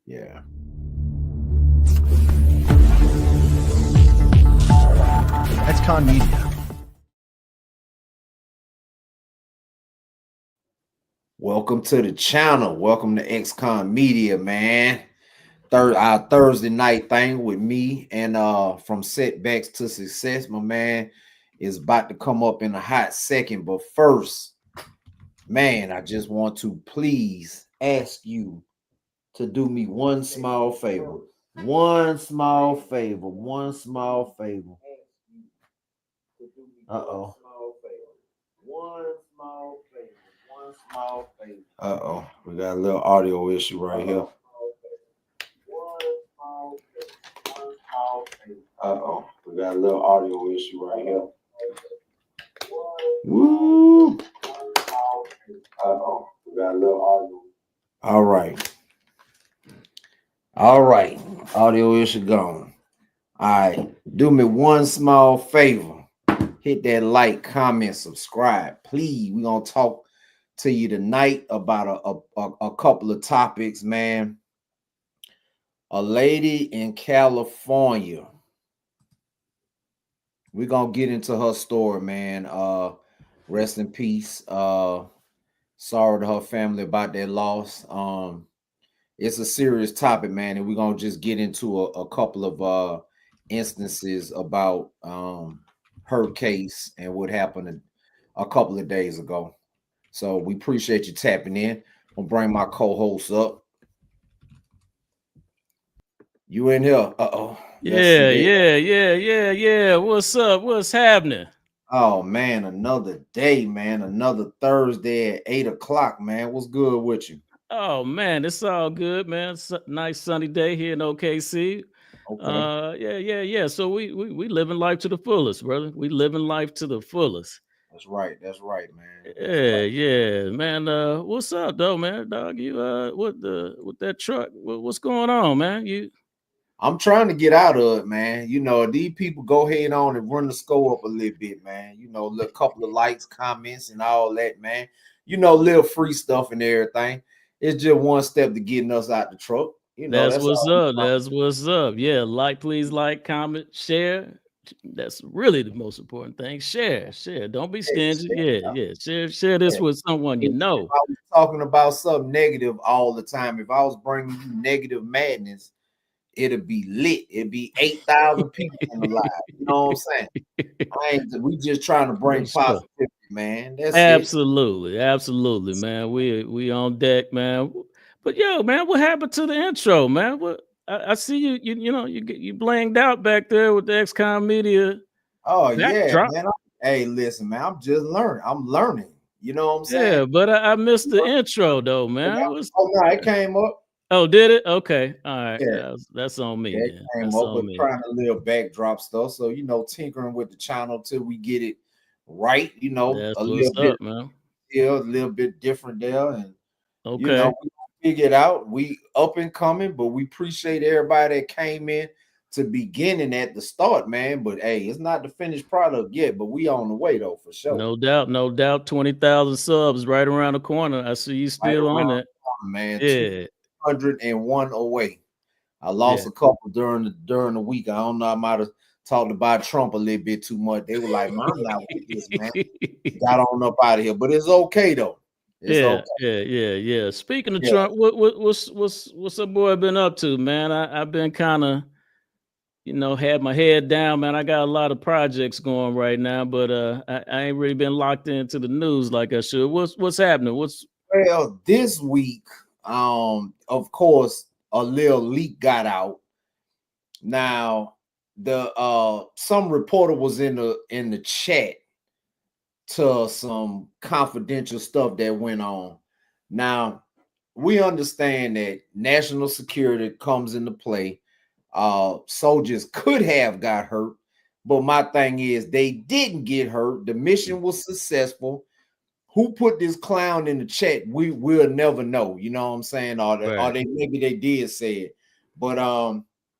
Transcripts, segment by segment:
Yeah. Xcon Media. Welcome to the channel. Welcome to Xcon Media, man. Our Thursday night thing with me and from setbacks to success, my man, is about to come up in a hot second. But first, man, I just want to please ask you to do me one small favor. One small favor. One small favor. Uh-oh. One small favor. One small favor. Uh-oh. We got a little audio issue right here. Uh-oh. We got a little audio issue right here. Woo! Uh-oh. We got a little audio. All right. All right. Audio issue gone. All right. Do me one small favor. Hit that like, comment, subscribe. Please. We're going to talk to you tonight about a couple of topics, man. A lady in California. We're going to get into her story, man. Rest in peace. Sorry to her family about that loss. It's a serious topic, man, and we're gonna just get into a couple of instances about her case and what happened a couple of days ago. So we appreciate you tapping in. I'll bring my co-host up. You in here? Uh-oh. Yeah. What's up? What's happening? Oh man, another day, man. Another Thursday at 8 o'clock, man. What's good with you? Oh man, it's all good, man. It's a nice sunny day here in OKC. Okay. Yeah. So we living life to the fullest, brother. We living life to the fullest. That's right, man. Yeah, man. What's up, though, man? Dog, you with that truck? What's going on, man? I'm trying to get out of it, man. You know, these people go ahead on and run the score up a little bit, man. You know, a couple of likes, comments, and all that, man. You know, little free stuff and everything. It's just one step to getting us out the truck. You know, that's what's up. That's what's up. Yeah, please like, comment, share. That's really the most important thing. Share. Don't be stingy. Share this with someone you know. If I was talking about something negative all the time, if I was bringing you negative madness, it'd be lit. It'd be 8,000 people in the live. You know what I'm saying? We just trying to bring positivity, man. That's absolutely, man. We on deck, man. But yo, man, what happened to the intro, man? What I see you blinged out back there with the Xcon Media. Oh backdrop. Yeah, man. Hey, listen, man. I'm just learning. I'm learning. You know what I'm saying? Yeah, but I missed the intro though, man. Oh no, it came up. Oh, did it? Okay, all right. Yeah. That's on me. Yeah, it came up with trying to little backdrop stuff. So tinkering with the channel till we get it right. That's a little bit, man. Yeah, a little bit different there, and okay. We figure it out. We up and coming, but we appreciate everybody that came in to beginning at the start, man. But hey, it's not the finished product yet, but we on the way though, for sure. No doubt. 20,000 subs right around the corner. I see you still on it, man. Yeah. 101 away. I lost a couple during the week. I don't know. I might have talked about Trump a little bit too much. They were like, "Man, I'm not with this, man." Got on up out of here, but it's okay though. It's okay. Yeah. Speaking of Trump, what's that boy been up to, man? I've been kind of, had my head down, man. I got a lot of projects going right now, but I ain't really been locked into the news like I should. What's happening? Well, this week, of course, a little leak got out. Now, some reporter was in the chat to some confidential stuff that went on. Now, we understand that national security comes into play. Soldiers could have got hurt, but my thing is they didn't get hurt. The mission was successful. Who put this clown in the chat? We'll never know. You know what I'm saying? Or maybe they did say it. But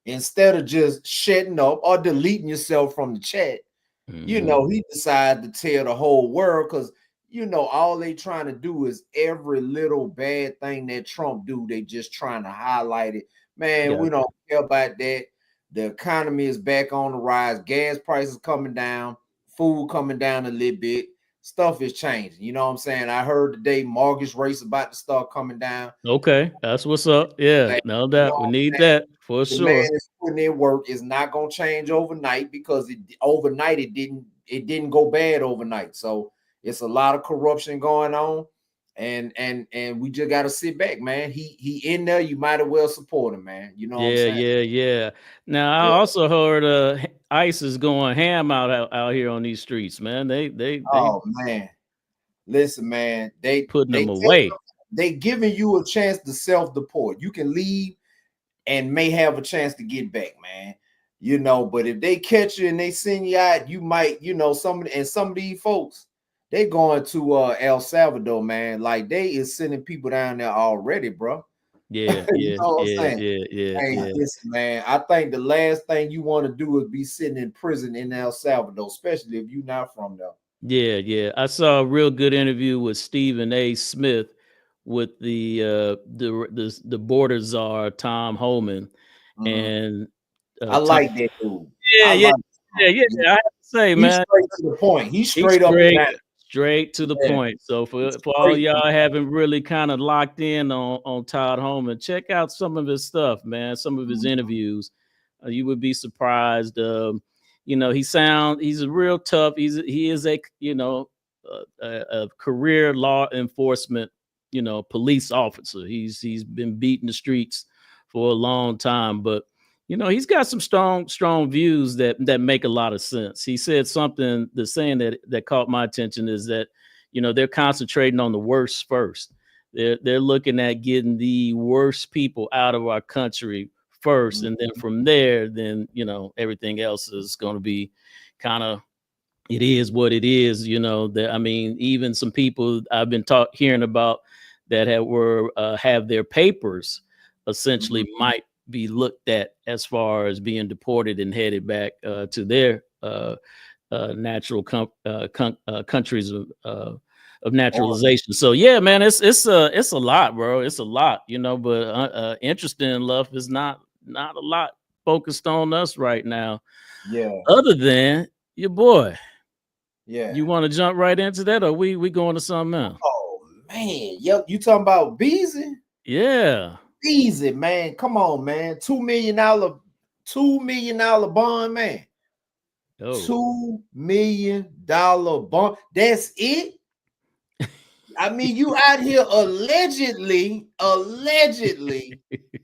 instead of just shutting up or deleting yourself from the chat, he decided to tell the whole world because you know, all they trying to do is every little bad thing that Trump do, they just trying to highlight it. Man, we don't care about that. The economy is back on the rise. Gas prices coming down, food coming down a little bit. Stuff is changing. You know what I'm saying? I heard today mortgage rates about to start coming down. Okay, that's what's up. Yeah, Like, no you doubt. know We what need I'm saying? that for The sure. man is putting in work. Is not gonna change overnight because overnight it didn't go bad overnight. So it's a lot of corruption going on, and we just gotta sit back, man. He in there. You might as well support him, man. You know what I'm saying? Yeah. Now I Yeah. also heard ICE is going ham out here on these streets, man. They Oh man, listen, man. putting them away. They giving you a chance to self-deport. You can leave and may have a chance to get back, man. You know, but if they catch you and they send you out, you might, you know, some of these folks, they going to El Salvador, man. Like they is sending people down there already, bro. Yeah, You know what I'm saying? Hey, yeah. listen, man. I think the last thing you want to do is be sitting in prison in El Salvador, especially if you're not from there. Yeah. I saw a real good interview with Stephen A. Smith with the border czar Tom Homan, and I Tom, like that dude. yeah, I yeah, like him. I have to say, He's man, straight to the point. He's he's straight up and down. straight to the Yeah. point. So for all Straight. y'all haven't really kind of locked in on Todd Homan, check out some of his stuff, man. Some of his interviews, you would be surprised. You know, he's a real tough. He is a a career law enforcement, you know, police officer. He's been beating the streets for a long time, but you know, he's got some strong views that make a lot of sense. He said something, the saying that caught my attention is that, you know, they're concentrating on the worst first. They're looking at getting the worst people out of our country first, and then from there, then, you know, everything else is going to be kind of, it is what it is, you know. That, I mean, even some people I've been hearing about that have their papers essentially might be looked at as far as being deported and headed back to their natural countries of naturalization. So yeah, man, it's a lot, bro. It's a lot, you know. But interesting enough, is not a lot focused on us right now. Yeah. Other than your boy. Yeah. You want to jump right into that, or we going to something else? Oh man, yep. You talking about Beezy? Yeah. Beezy, man. Come on, man. $2 million bond, man. $2 million bond. That's it. I mean, you out here allegedly,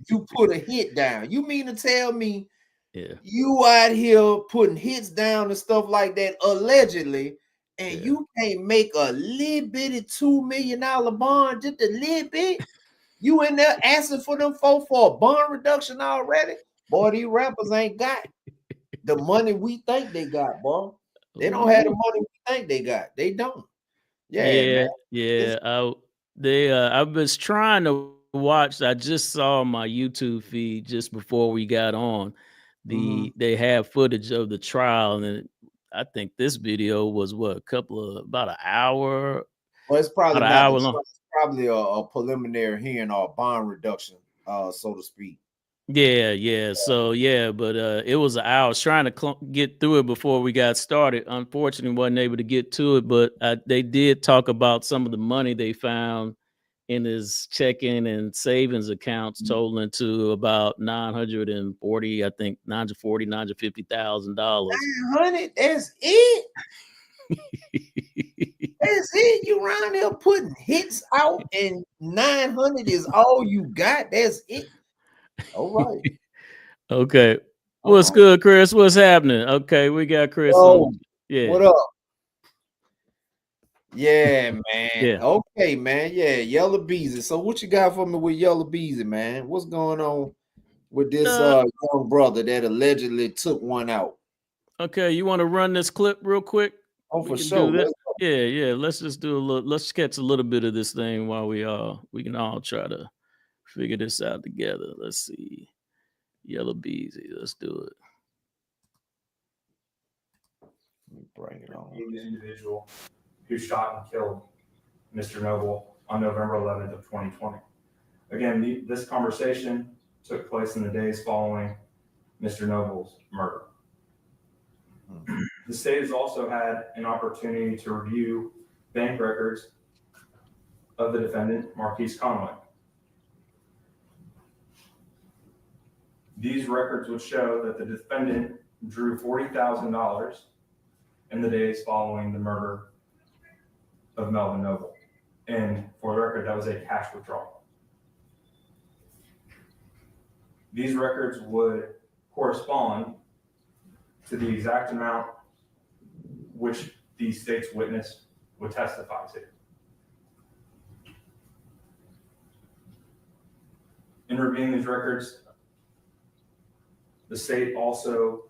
you put a hit down. You mean to tell me you out here putting hits down and stuff like that allegedly, and you can't make a little bitty $2 million bond, just a little bit? You in there asking for them folks for a bond reduction already? Boy, these rappers ain't got the money we think they got, boy. They don't have the money we think they got. They don't. Yeah, man. I was trying to watch. I just saw my YouTube feed just before we got on. They have footage of the trial, and I think this video was about an hour. Well, it's probably about not an hour long. It's probably a preliminary hearing or a bond reduction, so to speak. Yeah. So but it was an hour. I was trying to get through it before we got started. Unfortunately, wasn't able to get to it, but they did talk about some of the money they found in his checking and savings accounts, totaling to about $940,000. I think $950,000. $900. That's it. That's it. You around there putting hits out, and 900 is all you got. That's it. All right. Okay. What's good, Chris? What's happening? Okay, we got Chris on. Yeah. What up? Yeah, man. Yeah. Okay, man. Yeah, Yella Beezy. So what you got for me with Yella Beezy, man? What's going on with this young brother that allegedly took one out? Okay, you want to run this clip real quick? Oh, for sure. Yeah. Let's just do a little. Let's catch a little bit of this thing while we can all try to figure this out together. Let's see. Yella Beezy. Let's do it. Let me bring it on. This individual who shot and killed Mr. Noble on November 11th of 2020. Again, this conversation took place in the days following Mr. Noble's murder. The state has also had an opportunity to review bank records of the defendant, Marquise Conway. These records would show that the defendant drew $40,000 in the days following the murder of Melvin Noble. And for the record, that was a cash withdrawal. These records would correspond to the exact amount which the state's witness would testify to. In reviewing these records, the state also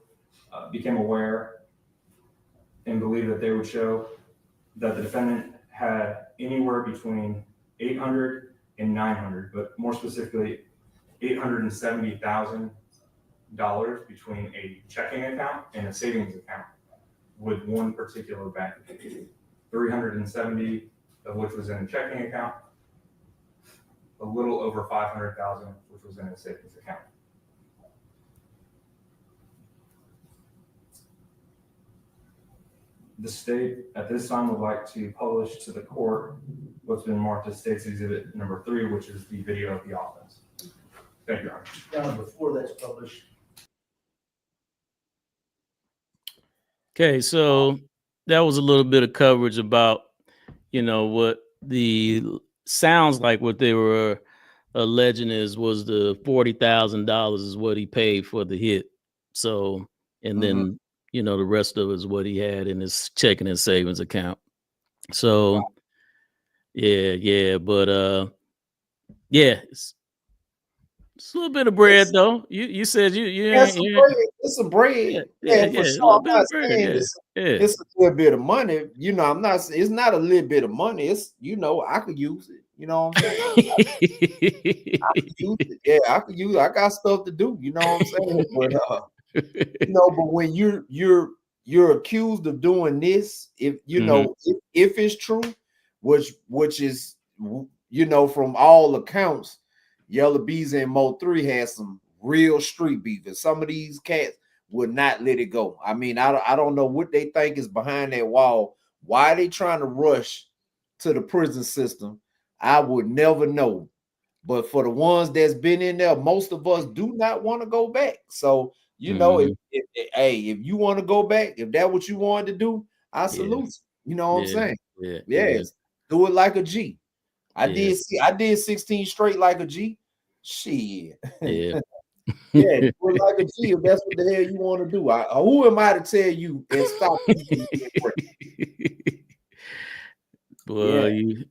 became aware and believed that they would show that the defendant had anywhere between $800 and $900, but more specifically, $870,000 between a checking account and a savings account with one particular bank. 370 of which was in a checking account, a little over 500,000 which was in a savings account. The state at this time would like to publish to the court what's been marked as State's Exhibit number 3, which is the video of the offense. Thank you, Your Honor. Now, before that's published. Okay, so that was a little bit of coverage about, what the sounds like what they were alleging was the $40,000 is what he paid for the hit. So, and then, the rest of it is what he had in his checking and savings account. So, wow. But it's a little bit of bread, though. You said you it's some bread. For sure. I'm not saying it's a little bit of money. I'm not. It's not a little bit of money. It's I could use it. You know what I'm saying? I could use it. Yeah, I could use it. I got stuff to do. You know what I'm saying? But when you're accused of doing this, if if it's true, which is from all accounts, Yella Beezy and Mo 3 had some real street beef, and some of these cats would not let it go. I mean, I don't know what they think is behind that wall. Why are they trying to rush to the prison system? I would never know. But for the ones that's been in there, most of us do not want to go back. So, if you want to go back, if that's what you wanted to do, I salute you. You know what I'm saying? Yes. Do it like a G. I did 16 straight like a G. Shit. Yeah. Do it like a G if that's what the hell you want to do. Who am I to tell you and stop you? Well, do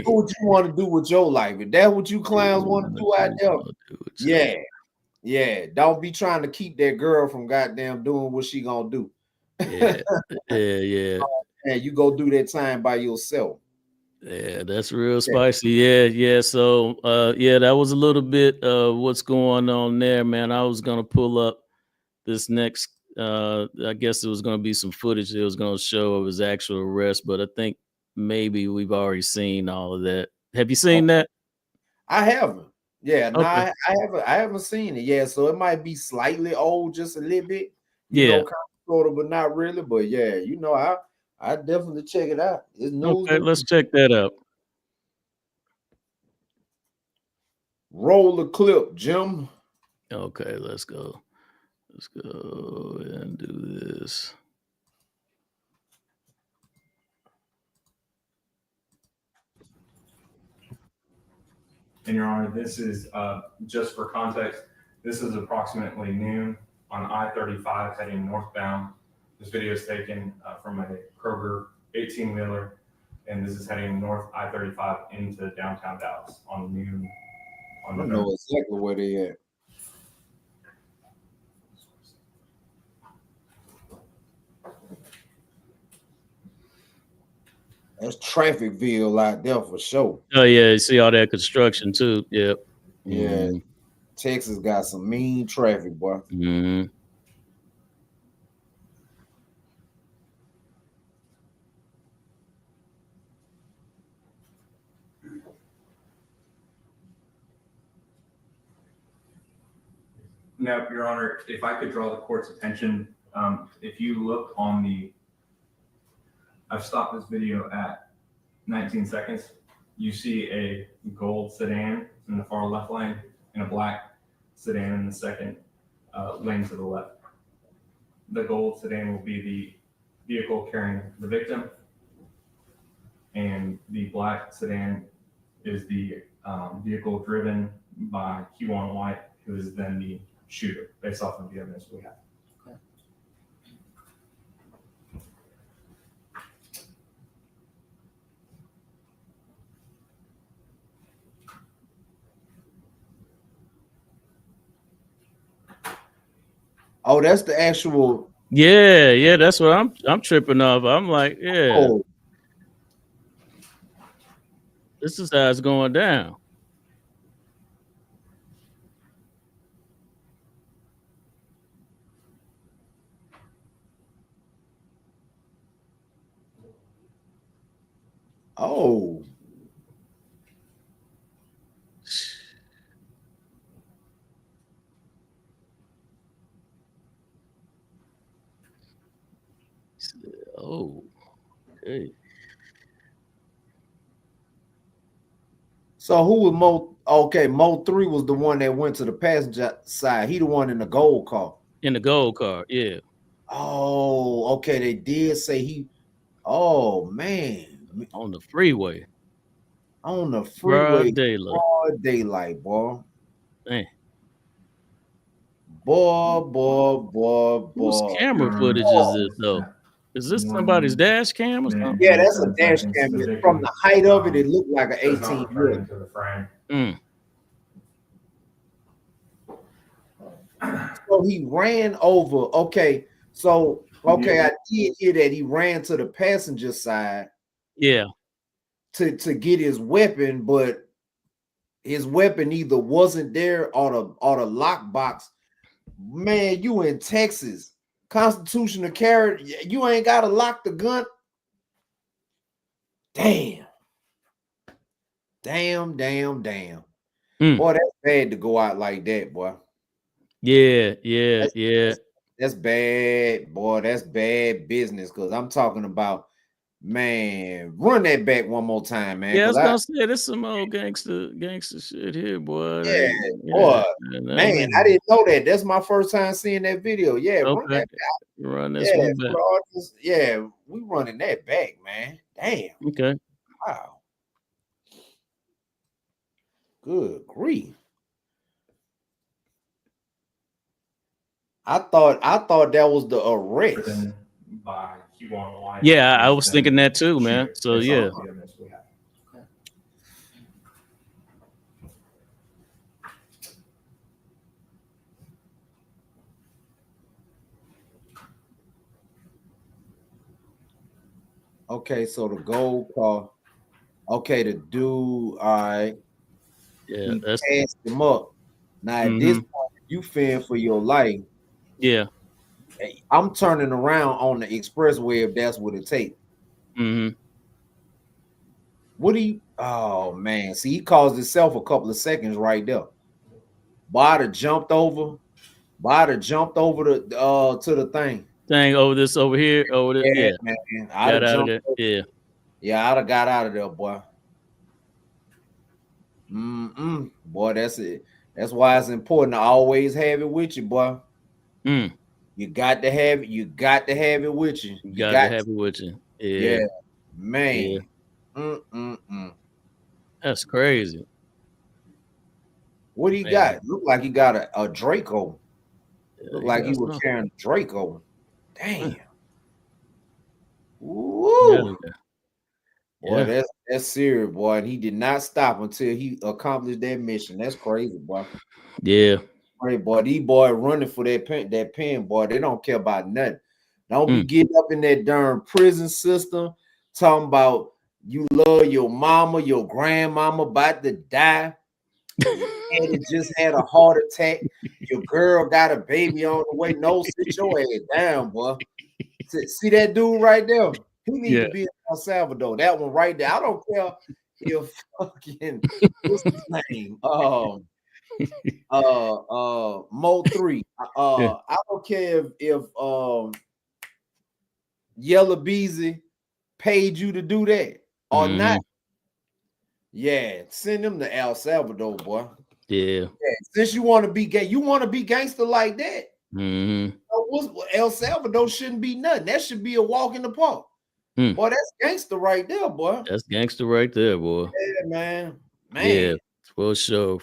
what you want to do with your life. If that's what you clowns want to do out there, yeah. Don't be trying to keep that girl from goddamn doing what she gonna do. Yeah. And you go do that time by yourself. Yeah, that's real spicy. Yeah. So, that was a little bit of what's going on there, man. I was gonna pull up this next. I guess it was gonna be some footage that was gonna show of his actual arrest, but I think maybe we've already seen all of that. Have you seen that? I haven't. Yeah, okay. No, I haven't seen it. Yeah, so it might be slightly old, just a little bit. Sort of, but not really. But I definitely check it out. It's news. Okay, let's check that out. Roll the clip, Jim. Okay, let's go. Let's go and do this. And Your Honor, this is just for context. This is approximately noon on I-35 heading northbound. This video is taken from a Kroger 18-wheeler, and this is heading north I-35 into downtown Dallas on noon. I know exactly where they at. That's Trafficville out there for sure. Oh yeah, you see all that construction too. Yep. Yeah. Texas got some mean traffic, boy. No, Your Honor, if I could draw the court's attention, if you look on the, I've stopped this video at 19 seconds. You see a gold sedan in the far left lane and a black sedan in the second lane to the left. The gold sedan will be the vehicle carrying the victim, and the black sedan is the vehicle driven by Felon White, who is then the shooter, based off of the evidence we have. Oh, that's the actual. Yeah, that's what I'm tripping off. I'm like, yeah, Oh, this is how it's going down. oh. Oh, okay. So who was Mo? Okay, Mo 3 was the one that went to the passenger side. He the one in the gold car. In the gold car, yeah. Oh, okay. They did say he. Oh man, On the freeway. on the freeway, Broad daylight. broad daylight, boy. Man. Boy. Whose camera footage is this though? Is this somebody's dash cam or something? Yeah, that's a dash cam. From the height of it, it looked like an 18 wheel. To the frame. So he ran over. Okay, so okay, I did hear that he ran to the passenger side. Yeah. To get his weapon, but his weapon either wasn't there or the lockbox. Man, you in Texas, constitutional carry. You ain't got to lock the gun. Damn. Boy, that's bad to go out like that, boy. Yeah. That's bad, boy. That's bad business. Because I'm talking about, man, run that back one more time, man. Yeah, I was gonna say this some old gangster shit here, boy. Yeah, boy. Man, I didn't know that. That's my first time seeing that video. Yeah, okay. run that back. Run this one back. Yeah, we running that back, man. Damn. Okay. Wow. Good grief. I thought that was the arrest. By Felon White. Yeah, I was thinking that too, man. So yeah. Okay, so the gold car. Okay, the dude, all right. Yeah, he that's passed him up. Now at this point, you fearing for your life. Yeah. I'm turning around on the expressway if that's what it takes. What do you? Oh man, see, he caused himself a couple of seconds right there. Bada jumped over the to the thing over this over here over there. Yeah, man. Got out of there. Yeah. Yeah, I'd have got out of there, boy. Boy, that's it. That's why it's important to always have it with you, boy. You got to have it. You got to have it with you. You got to have it with you. Yeah, man. Yeah. That's crazy. What do you got? Look like he got a Draco. Look like he was carrying a Draco. Damn. Woo. Boy, that's serious, boy. And he did not stop until he accomplished that mission. That's crazy, boy. Yeah. Hey, boy, these boys running for that pen, boy. They don't care about nothing. Don't be getting up in that darn prison system talking about you love your mama, your grandmama about to die. And just had a heart attack. Your girl got a baby on the way. No, sit your ass down, boy. See that dude right there? He needs to be in El Salvador. That one right there. I don't care if fucking what's his name? Mo 3. Yeah. I don't care if Yella Beezy paid you to do that or not. Yeah, send them to El Salvador, boy. Yeah. Since you want to be gay, you want to be gangster like that. El Salvador shouldn't be nothing. That should be a walk in the park. Boy, that's gangster right there, boy. That's gangster right there, boy. Yeah, man. Yeah, for sure.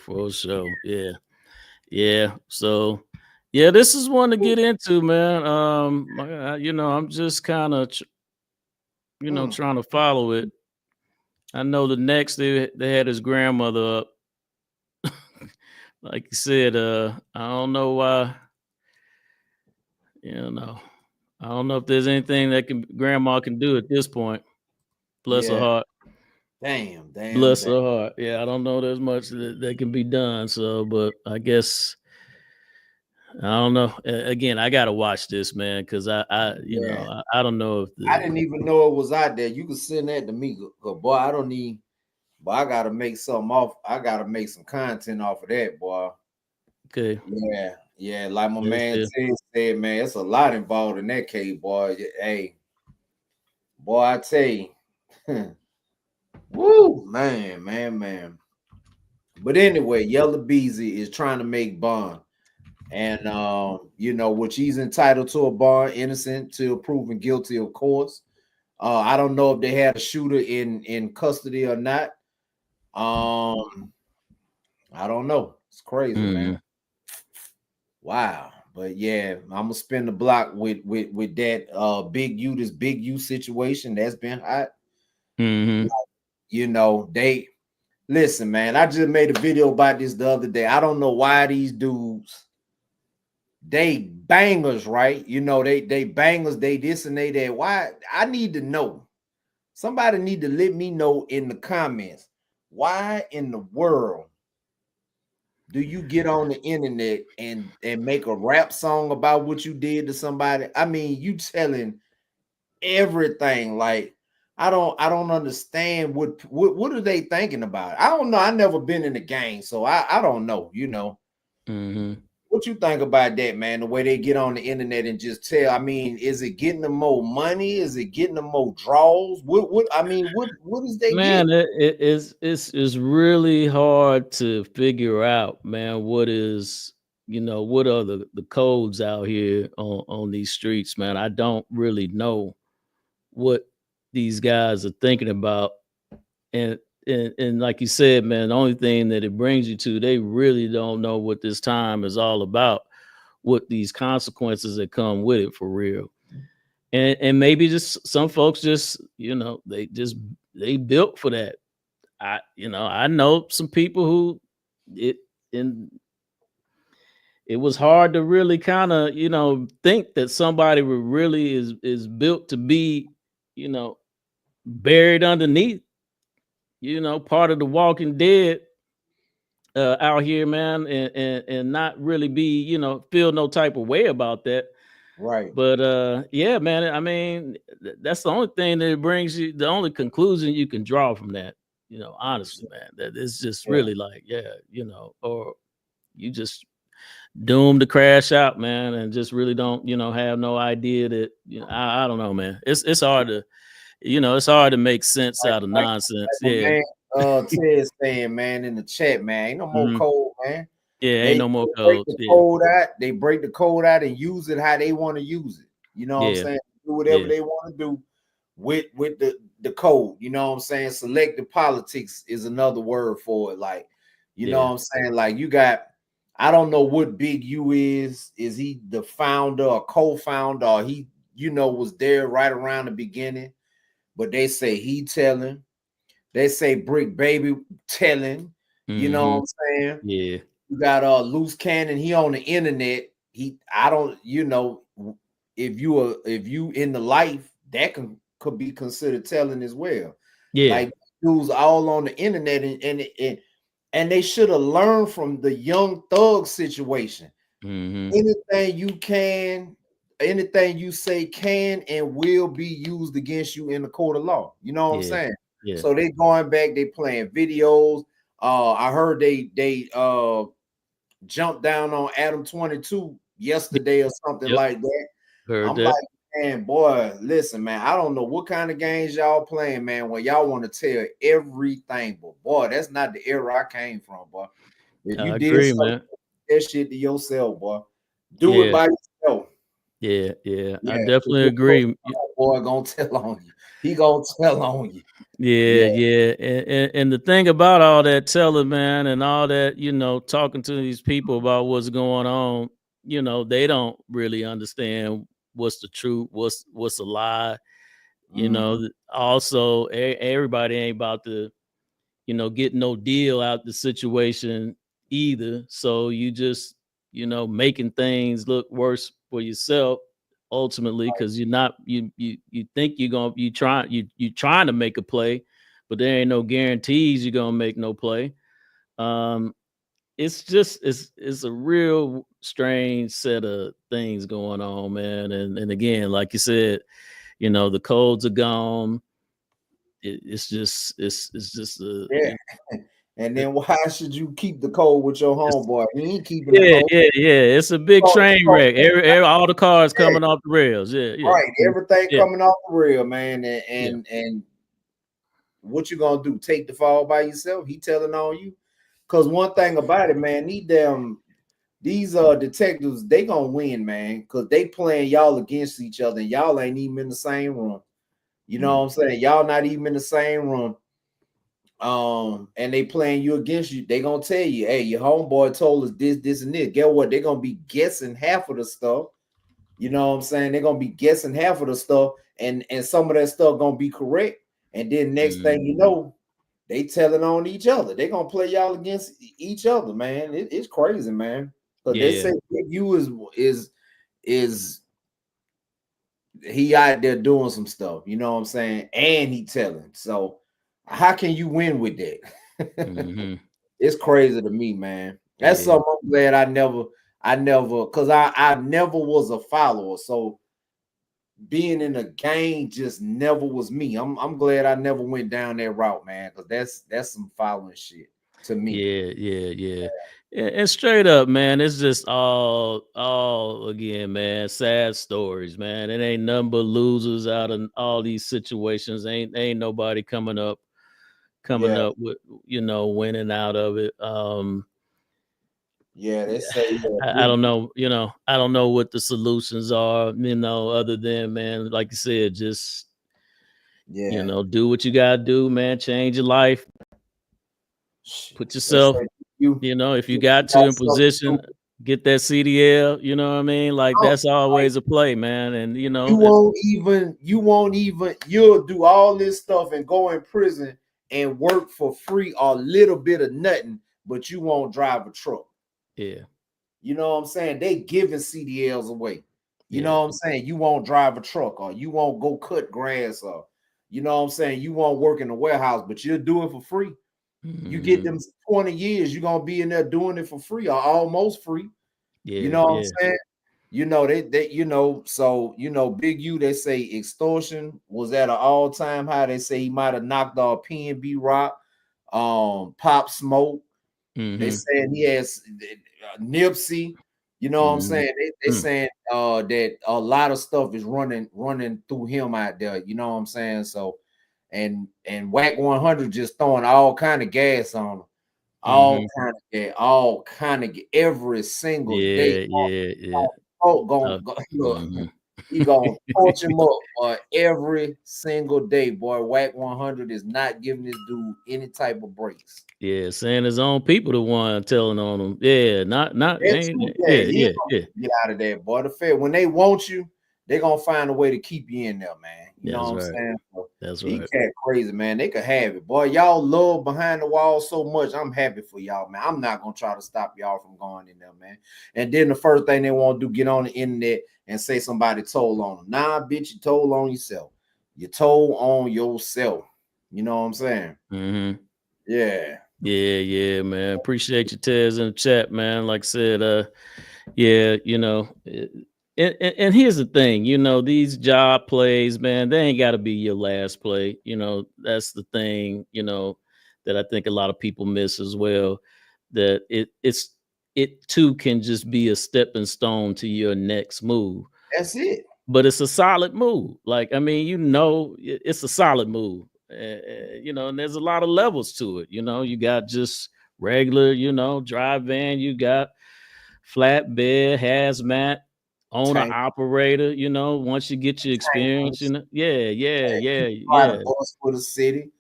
Yeah. Yeah. So yeah, this is one to get into, man. I'm just kind of trying to follow it. I know the next they had his grandmother up. Like you said, I don't know why, I don't know if there's anything that grandma can do at this point. Bless her heart. Damn. Bless her heart. Yeah, I don't know there's much that can be done. So, but I guess I don't know. Again, I gotta watch this, man, because I don't know if I didn't even know it was out there. You could send that to me, boy. I don't need, but I gotta make something off. I gotta make some content off of that, boy. Okay. Yeah. Like my man Ted said, man, it's a lot involved in that case, boy. Hey, boy, I tell you, woo, man. But anyway, Yella Beezy is trying to make bond. And which he's entitled to a bond, innocent till proven guilty, of course. I don't know if they had a shooter in custody or not. I don't know. It's crazy, man. Wow. But yeah, I'm gonna spin the block with that Big U situation that's been hot. They listen, man. I just made a video about this the other day. I don't know why these dudes. They bangers, right? They bangers, they this and they that. Why? I need to know. Somebody need to let me know in the comments. Why in the world do you get on the internet and make a rap song about what you did to somebody? I mean, you telling everything. Like, I don't understand what are they thinking about? I don't know. I never been in the game, so I don't know, What you think about that, man? The way they get on the internet and just tell. I mean, is it getting them more money? Is it getting them more draws? What is they man? Getting? It's really hard to figure out, man. What is what are the codes out here on these streets, man? I don't really know what these guys are thinking about, and like you said, man, the only thing that it brings you to, they really don't know what this time is all about, what these consequences that come with it for real. And maybe just some folks just, they built for that. I know some people who it was hard to really kind of, think that somebody really is built to be, buried underneath, part of the Walking Dead out here, man, and not really be, feel no type of way about that. Right. But yeah, man, I mean, that's the only thing that it brings you, the only conclusion you can draw from that, honestly, man, that it's just really like, or you just doomed to crash out, man, and just really don't, have no idea that, I don't know, man. It's hard to, it's hard to make sense out of nonsense. Man, Ted saying, man, in the chat, man, ain't no more code, man. Yeah, ain't no more break codes. the code out. They break the code out and use it how they want to use it. You know what I'm saying? Do whatever they want to do with the code. You know what I'm saying? Selective politics is another word for it. Like, you know what I'm saying? Like, you got, I don't know what Big U is. Is he the founder or co-founder, or he, was there right around the beginning? But they say he telling. They say Brick Baby telling. You know what I'm saying? Yeah. You got Loose Cannon. He on the internet. I don't, if you in the life, that could be considered telling as well. Yeah. Like, dudes all on the internet, and they should have learned from the Young Thug situation. Anything you say can and will be used against you in the court of law. You know what I'm saying? So they going back, they playing videos. I heard they jumped down on Adam 22 yesterday or something like that. Heard I'm that. like, man, boy, listen, man, I don't know what kind of games y'all playing, man, when y'all want to tell everything, but boy, that's not the era I came from, boy. If you I did agree, something, man. that shit to yourself, boy. Do it by yourself. Yeah, I Yeah, definitely agree. boy gonna tell on you. He gonna tell on you. Yeah. And the thing about all that telling, man, and all that, you know, talking to these people about what's going on, you know, they don't really understand what's the truth, what's a lie. You know, also everybody ain't about to, you know, get no deal out the situation either. So you just, you know, making things look worse for yourself ultimately, because you're not you think you're gonna you trying to make a play, but there ain't no guarantees you're gonna make no play. It's just it's a real strange set of things going on, man. And again, like you said, you know, the codes are gone. It's just a And then why should you keep the code with your homeboy? He ain't keeping the yeah, code. It's a big train wreck. All the cars coming off the rails. Yeah. Right. Everything coming off the rail, man. And what you gonna do? Take the fall by yourself? He telling on you. Cause one thing about it, man, these detectives, they gonna win, man, because they playing y'all against each other, and y'all ain't even in the same room. You know what I'm saying? Y'all not even in the same room. And they playing you against you. They gonna tell you, hey, your homeboy told us this, and this. Get what? They're gonna be guessing half of the stuff. You know what I'm saying? They're gonna be guessing half of the stuff, and some of that stuff gonna be correct. And then next thing you know, they telling on each other. They gonna play y'all against each other, man. It's crazy, man. But they say you is he out there doing some stuff, you know what I'm saying? And he telling. So how can you win with that? It's crazy to me, man. That's something I'm glad I never, because I never was a follower. So being in a gang just never was me. I'm glad I never went down that route, man, because that's some following shit to me. Yeah. And straight up, man, it's just all again, man, sad stories, man. It ain't nothing but losers out of all these situations. Ain't nobody coming up with, you know, winning out of it. They say I don't know, you know, I don't know what the solutions are, you know, other than, man, like you said, just you know, do what you gotta do, man. Change your life. Put yourself, you know, if you got to in position, get that CDL, you know what I mean? Like that's always a play, man. And you know, you'll do all this stuff and go in prison and work for free or a little bit of nothing, but you won't drive a truck. Yeah. You know what I'm saying? They giving CDLs away. You know what I'm saying? You won't drive a truck, or you won't go cut grass, or you know what I'm saying? You won't work in the warehouse, but you'll do it for free. You get them 20 years, you're gonna be in there doing it for free or almost free. You know what I'm saying? You know, they you know, so you know, Big U, they say extortion was at an all-time high. They say he might have knocked off PNB Rock, Pop Smoke. They saying he has Nipsey. You know what I'm saying? They saying that a lot of stuff is running through him out there. You know what I'm saying? So and Whack 100 just throwing all kind of gas on him. All kind of every single day. Look, he gonna torch him up every single day, boy. Whack 100 is not giving this dude any type of breaks. Yeah, saying his own people the one telling on him. Yeah, not get out of there, boy. The fair when they want you, they're gonna find a way to keep you in there, man. You know what I'm saying? So that's he right. Cat crazy, man. They could have it, boy. Y'all love behind the wall so much. I'm happy for y'all, man. I'm not gonna try to stop y'all from going in there, man. And then the first thing they want to do, get on the internet and say somebody told on them. Nah, bitch, you told on yourself. You told on yourself. You know what I'm saying? Yeah, man. Appreciate you, Tez, in the chat, man. Like I said, you know, and here's the thing, you know, these job plays, man, they ain't got to be your last play. You know, that's the thing, you know, that I think a lot of people miss as well. That it too can just be a stepping stone to your next move. That's it. But it's a solid move. Like, I mean, it's a solid move. And there's a lot of levels to it. You got just regular, drive van, you got flatbed, hazmat, owner, Tank. operator, once you get your experience, yeah. Bus for the city.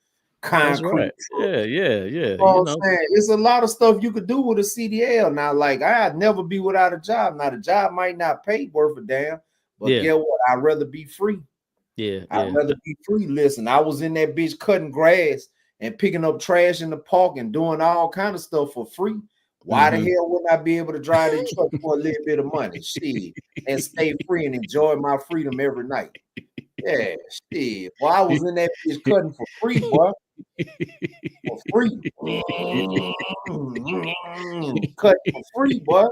That's Concrete. right. Yeah. You know what I'm saying? It's a lot of stuff you could do with a CDL. Now, like, I'd never be without a job. Now, the job might not pay worth a damn, but Yeah. guess what? I'd rather be free. I'd rather be free. Listen, I was in that bitch cutting grass and picking up trash in the park and doing all kind of stuff for free. Why the hell wouldn't I be able to drive that truck for a little bit of money? Shit. And stay free and enjoy my freedom every night. Yeah, shit. Boy, I was in that bitch cutting for free, boy. For free. Cutting for free, boy.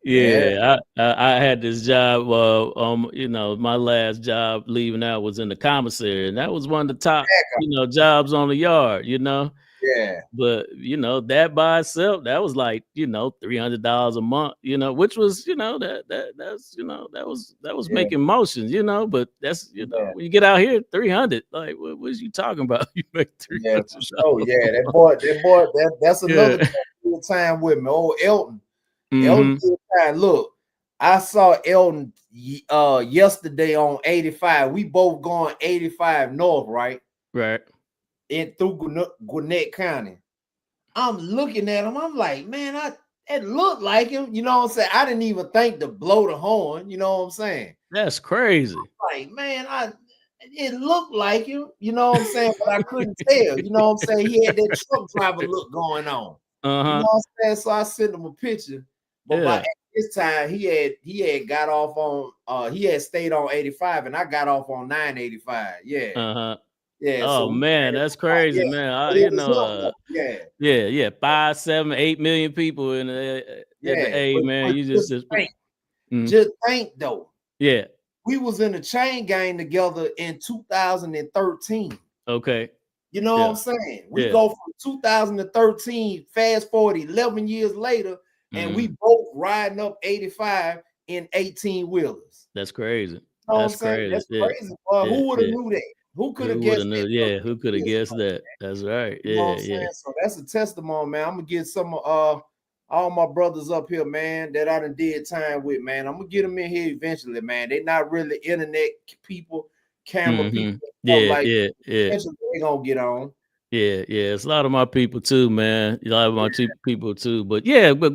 Yeah. I had this job. My last job leaving out was in the commissary, and that was one of the top, jobs on the yard. Yeah. But that by itself, that was like $300 a month. Which was that was making motions. But that's when you get out here 300. Like what was you talking about? You make 300. Yeah, for sure. Yeah, that boy, that's another time with me. Old Elton. Elton, look, I saw Elton yesterday on 85. We both going 85 north, right? Right. In through Gwinnett County. I'm looking at him. I'm like, man, it looked like him. You know what I'm saying? I didn't even think to blow the horn. You know what I'm saying? That's crazy. I'm like, man, it looked like him. You know what I'm saying? But I couldn't tell. You know what I'm saying? He had that truck driver look going on. You know what I'm saying? So I sent him a picture. But by this time, he had got off on he had stayed on 85, and I got off on 985. Yeah. Yeah. Oh man, that's crazy, man. 5, 7, 8 million people in the A, man. You just think though. Yeah. We was in a chain gang together in 2013. Okay. You know what I'm saying? We go from 2013, fast forward 11 years later, and we both riding up 85 in 18 wheelers. That's crazy. You know That's crazy. That's crazy. Who would have knew that? Who could have guessed that? Yeah, who could have guessed that? That's right. You know what I'm saying? So that's a testimony, man. I'm gonna get some of all my brothers up here, man, that I done did time with, man. I'm gonna get them in here eventually, man. They're not really internet people, camera people. Eventually they gonna get on. Yeah. It's a lot of my people too, man. A lot of my people too. But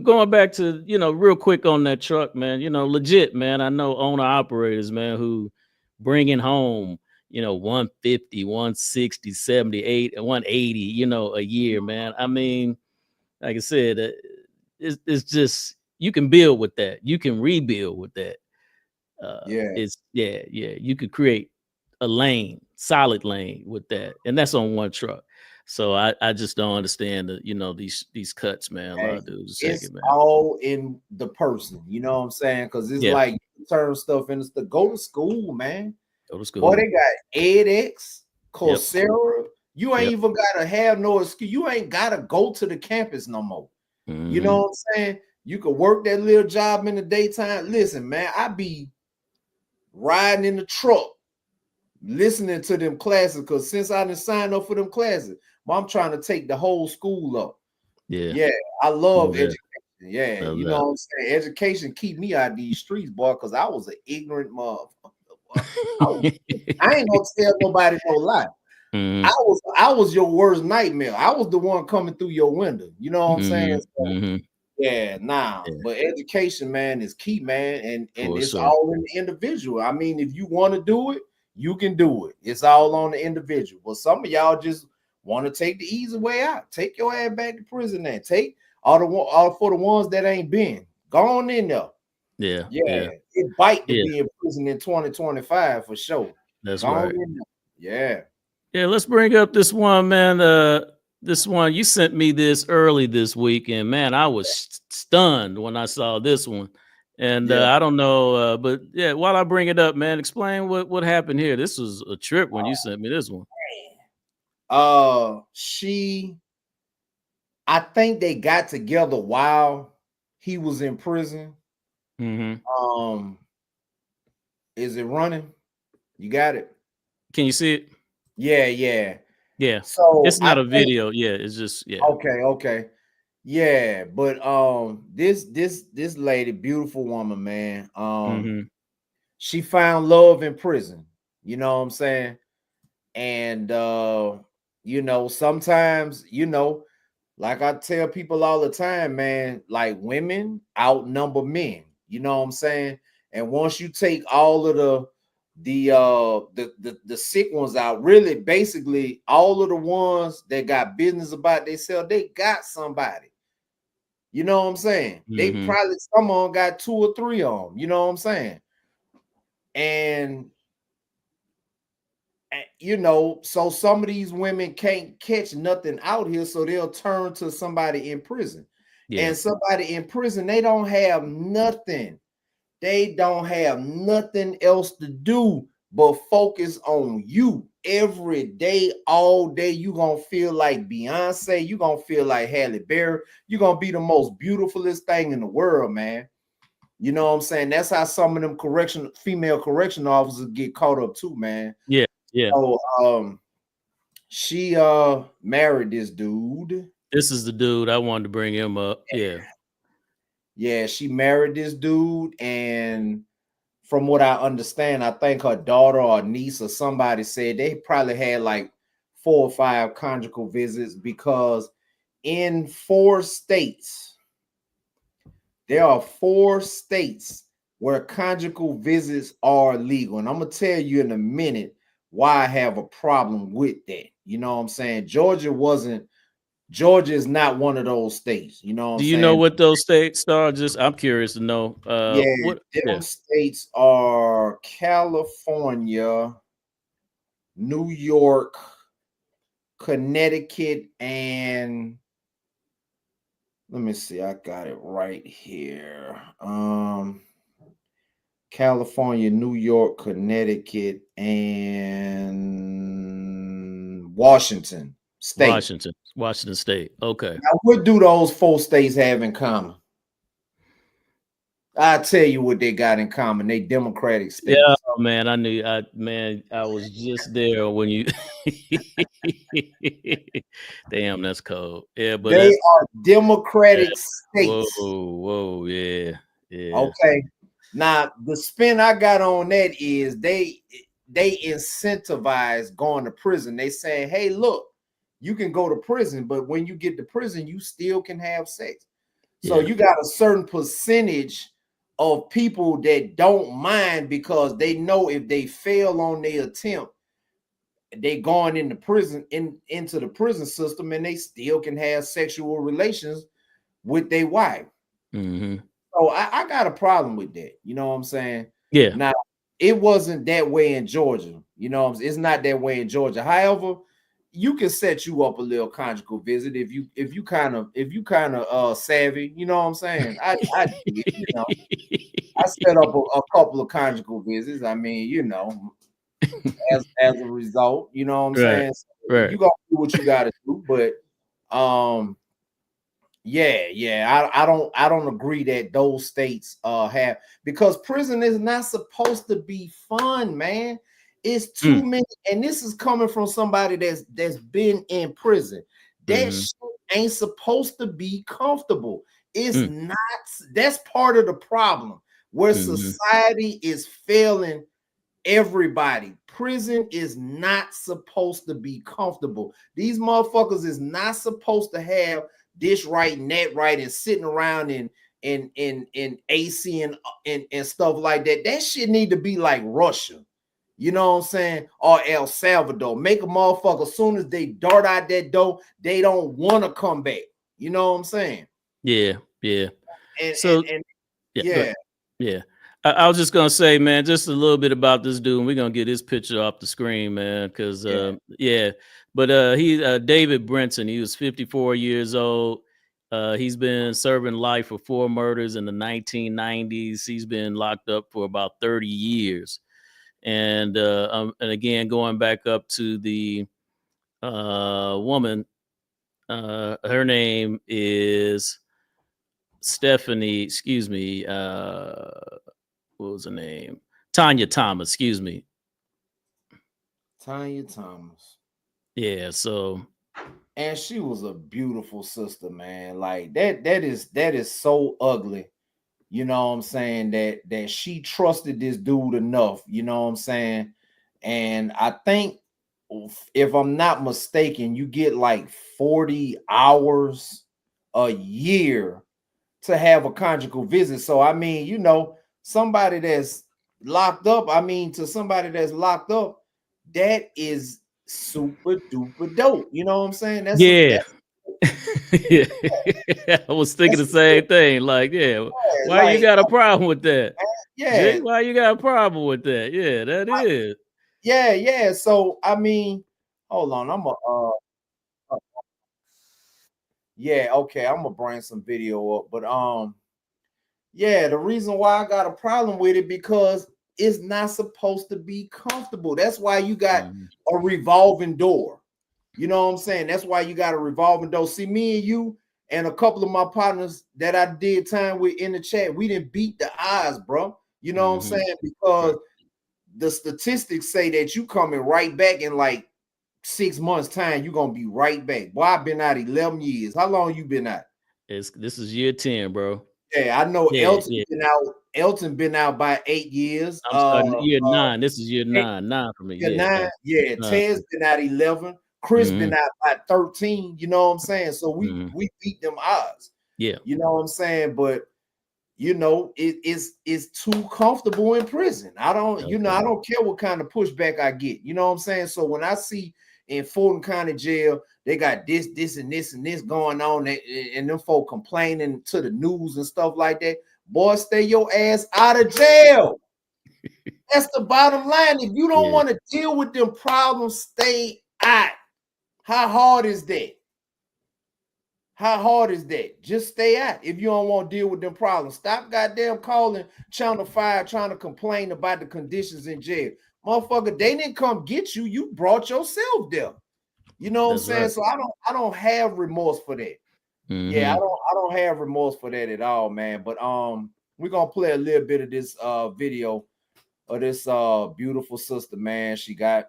going back to, real quick on that truck, man, legit, man. I know owner operators, man, who bringing home, 150, 160, 78, 180, a year, man. I mean, like I said, it's just, you can build with that. You can rebuild with that. You could create a solid lane with that. And that's on one truck. So I just don't understand these cuts, man. A lot of dudes it's all in the person, you know what I'm saying? Because it's like you turn stuff into the go to school, man. Go to school. Boy, they got edX, Coursera. You ain't even gotta have no excuse. You ain't gotta go to the campus no more. You know what I'm saying? You could work that little job in the daytime. Listen, man, I be riding in the truck, listening to them classes, because since I didn't sign up for them classes, I'm trying to take the whole school up. Yeah, I love education. Yeah, you know what I'm saying? Education keep me out of these streets, boy, because I was an ignorant motherfucker. I ain't gonna tell nobody no lie. I was your worst nightmare. I was the one coming through your window. You know what I'm saying? So, but education, man, is key, man, and it's all in the individual. I mean, if you want to do it, you can do it. It's all on the individual. But some of y'all just want to take the easy way out. Take your ass back to prison and take all for the ones that ain't been. Go on in there. Yeah. It bite to be in prison in 2025 for sure. That's right. Yeah. Let's bring up this one, man. This one, you sent me this early this week, and man, I was stunned when I saw this one. And I don't know, but while I bring it up, man, explain what happened here. This was a trip when you sent me this one. She I think they got together while he was in prison. Is it running? You got it? Can you see it? Yeah. Yeah. So it's not I a video. Yeah, it's just Okay. Yeah, but this lady, beautiful woman, man. She found love in prison. You know what I'm saying? And sometimes, like I tell people all the time, man, like women outnumber men. You know what I'm saying? And once you take all of the sick ones out, really, basically, all of the ones that got business about themselves, they got somebody. You know what I'm saying? They probably some of them got 2 or 3 of them. You know what I'm saying? And so some of these women can't catch nothing out here, so they'll turn to somebody in prison. Yeah. And somebody in prison, they don't have nothing. They don't have nothing else to do but focus on you every day, all day. You're gonna feel like Beyonce, you're gonna feel like Halle Berry, you're gonna be the most beautifulest thing in the world, man. You know what I'm saying? That's how some of them female correction officers get caught up too, man. Yeah. So she married this dude. This is the dude I wanted to bring him up. Yeah, she married this dude, and from what I understand, I think her daughter or niece or somebody said they probably had like 4 or 5 conjugal visits, because in 4 states, there are 4 states where conjugal visits are legal. And I'm going to tell you in a minute why I have a problem with that. You know what I'm saying? Georgia is not one of those states. You know what I'm saying? Do you know what those states are? Just I'm curious to know. Them states are California, New York, Connecticut, and let me see, I got it right here. California, New York, Connecticut, and Washington State. Washington State. Okay. Now, what do those 4 states have in common? I'll tell you what they got in common. They Democratic states. Yeah, man. I was just there when you damn, that's cold. Yeah, but they are Democratic states. Whoa, yeah. Okay. Now the spin I got on that is they incentivize going to prison. They say, hey, look, you can go to prison, but when you get to prison, you still can have sex. So you got a certain percentage of people that don't mind, because they know if they fail on their attempt, they going into prison, into the prison system, and they still can have sexual relations with their wife. So I got a problem with that. You know what I'm saying? Yeah. Now, it wasn't that way in Georgia. You know, it's not that way in Georgia. However, you can set you up a little conjugal visit if you kind of savvy. You know what I'm saying? I did, I set up a couple of conjugal visits. I mean, as a result, you know what I'm saying? So you gotta do what you gotta do, but I don't agree that those states have, because prison is not supposed to be fun, man. It's too many, and this is coming from somebody that's been in prison. That shit ain't supposed to be comfortable. It's not. That's part of the problem, where society is failing everybody. Prison is not supposed to be comfortable. These motherfuckers is not supposed to have this right and that right and sitting around in AC and stuff like that. That shit need to be like Russia. You know what I'm saying? Or El Salvador. Make a motherfucker, as soon as they dart out that door, they don't want to come back. You know what I'm saying? Yeah. Yeah. I was just gonna say, man, just a little bit about this dude. And we're gonna get his picture off the screen, man, because But he David Brenton, he was 54 years old. He's been serving life for 4 murders in the 1990s. He's been locked up for about 30 years. And again, going back up to the woman, Her name is Stephanie. Excuse me. What was her name? Tanya Thomas. Excuse me. Tanya Thomas. Yeah. So. And she was a beautiful sister, man. Like that is so ugly. You know what I'm saying? That she trusted this dude enough, you know what I'm saying? And I think if I'm not mistaken, you get like 40 hours a year to have a conjugal visit. So I mean, you know, somebody that's locked up, to somebody that's locked up, that is super duper dope. You know what I'm saying? That's Yeah. Yeah. I was thinking the same thing. Like, yeah, why like, you got a problem with that? Yeah. Jay, why you got a problem with that? Yeah, that is. Yeah. So I mean, hold on, yeah, okay, I'm gonna bring some video up, but yeah, the reason why I got a problem with it because it's not supposed to be comfortable. That's why you got a revolving door. You know what I'm saying? That's why you got a revolving door. See, me and you and a couple of my partners that I did time with in the chat, we didn't beat the odds, bro. You know what I'm saying? Because the statistics say that you coming right back in like 6 months' time, you're gonna be right back. Boy, I've been out 11 years. How long you been out? This is year 10, bro. Yeah, I know Elton been out by 8 years. I'm starting year 9. This is year 9. 9 for me. Yeah. 9. Yeah, Ted's been out 11. Chris been out by 13. You know what I'm saying? So we beat them odds. Yeah. You know what I'm saying? But you know, it's too comfortable in prison. I don't care what kind of pushback I get. You know what I'm saying? So when I see in Fulton County Jail, they got this, and this going on, and them folk complaining to the news and stuff like that. Boy, stay your ass out of jail. That's the bottom line. If you don't want to deal with them problems, stay out. How hard is that? How hard is that? Just stay out if you don't want to deal with them problems. Stop goddamn calling Channel 5 trying to complain about the conditions in jail. Motherfucker, they didn't come get you. You brought yourself there. You know what I'm saying? Right. So I don't have remorse for that. Yeah, I don't have remorse for that at all, man. But we're gonna play a little bit of this video of this beautiful sister, man. She got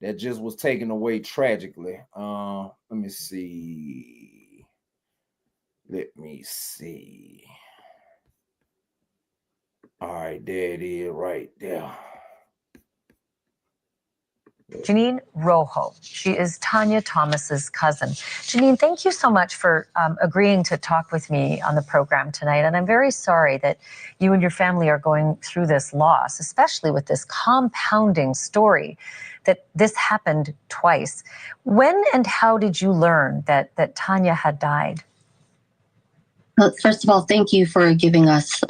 that just was taken away tragically. Let me see. All right, there it is right there. Janine Rojo. She is Tanya Thomas's cousin. Janine, thank you so much for agreeing to talk with me on the program tonight. And I'm very sorry that you and your family are going through this loss, especially with this compounding story that this happened twice. When and how did you learn that Tanya had died? Well, first of all, thank you for giving us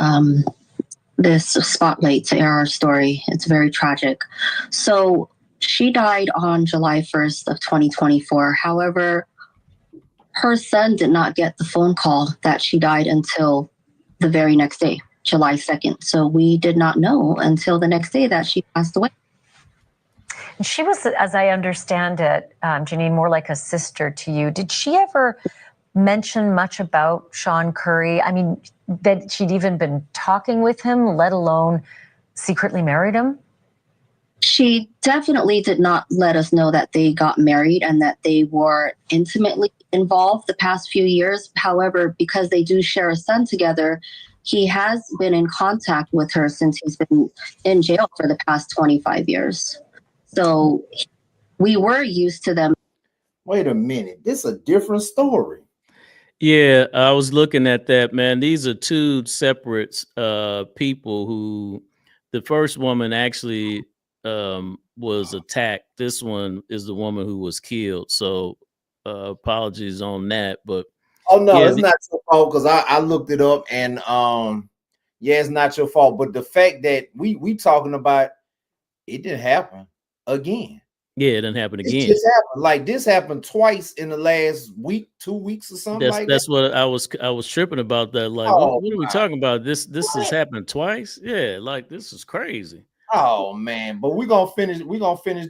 this spotlight to air our story. It's very tragic. So she died on July 1st of 2024. However, her son did not get the phone call that she died until the very next day, July 2nd. So we did not know until the next day that she passed away. She was, as I understand it, Janine, more like a sister to you. Did she ever mention much about Sean Curry? I mean, that she'd even been talking with him, let alone secretly married him? She definitely did not let us know that they got married and that they were intimately involved the past few years. However, because they do share a son together, he has been in contact with her since he's been in jail for the past 25 years. So we were used to them. Wait a minute. This is a different story. Yeah, I was looking at that, man. These are two separate people who the first woman actually was attacked. This one is the woman who was killed. So apologies on that. But oh no, it's not your fault because I looked it up and yeah, it's not your fault. But the fact that we talking about it didn't happen again. Yeah, it didn't happen again. It just happened. Like this happened twice in the last week, 2 weeks or something that's what I was tripping about that. Like, what are we talking about? This has happened twice? Yeah, like this is crazy. Oh man, but we're gonna finish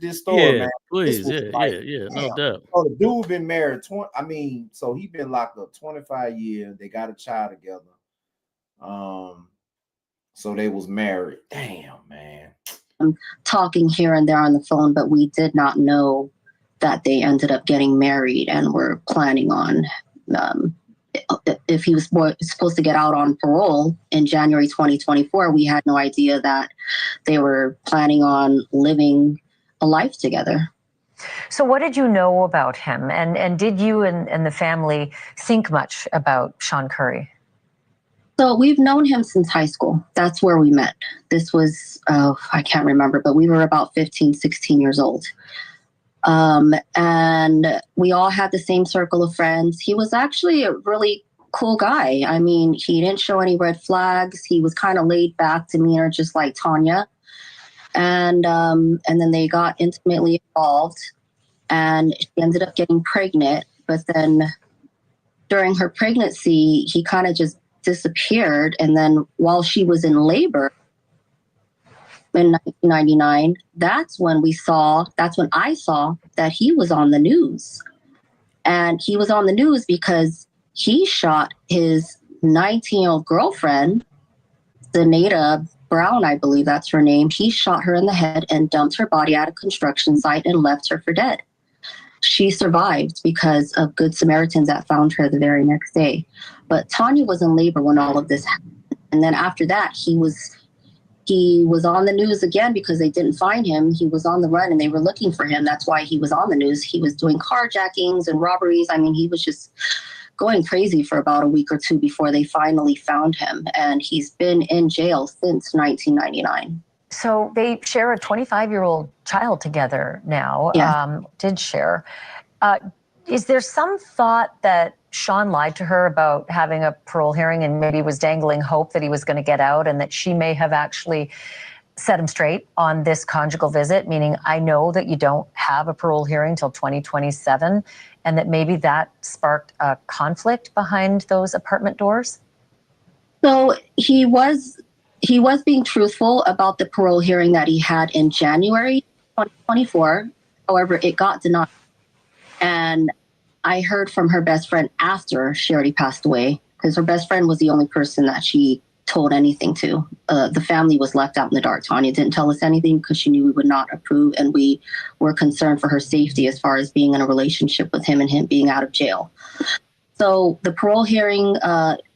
this story, Yeah, man. please. This was Yeah, like, yeah, yeah. No damn. doubt. So the dude been married 20. I mean, so he been locked up 25 years. They got a child together. So they was married. Damn, man. Talking here and there on the phone, but we did not know that they ended up getting married and were planning on if he was supposed to get out on parole in January 2024. We had no idea that they were planning on living a life together. So what did you know about him? And did you and the family think much about Sean Curry? So we've known him since high school. That's where we met. This was, I can't remember, but we were about 15, 16 years old. And we all had the same circle of friends. He was actually a really cool guy. I mean, he didn't show any red flags. He was kind of laid back demeanor, just like Tanya. And then they got intimately involved, and she ended up getting pregnant. But then during her pregnancy, he kind of just disappeared. And then while she was in labor in 1999, that's when I saw that he was on the news. And he was on the news because he shot his 19-year-old girlfriend, Zaneta Brown, I believe that's her name. He shot her in the head and dumped her body at a construction site and left her for dead. She survived because of Good Samaritans that found her the very next day. But Tanya was in labor when all of this happened. And then after that, he was on the news again because they didn't find him. He was on the run and they were looking for him. That's why he was on the news. He was doing carjackings and robberies. I mean, he was just going crazy for about a week or two before they finally found him. And he's been in jail since 1999. So they share a 25-year-old child together now. Yeah. Did share. Is there some thought that Sean lied to her about having a parole hearing and maybe was dangling hope that he was going to get out, and that she may have actually set him straight on this conjugal visit, meaning I know that you don't have a parole hearing till 2027, and that maybe that sparked a conflict behind those apartment doors? So he was being truthful about the parole hearing that he had in January 2024. However, it got denied. And I heard from her best friend after she already passed away, because her best friend was the only person that she told anything to. The family was left out in the dark. Tanya didn't tell us anything because she knew we would not approve, and we were concerned for her safety as far as being in a relationship with him and him being out of jail. So the parole hearing,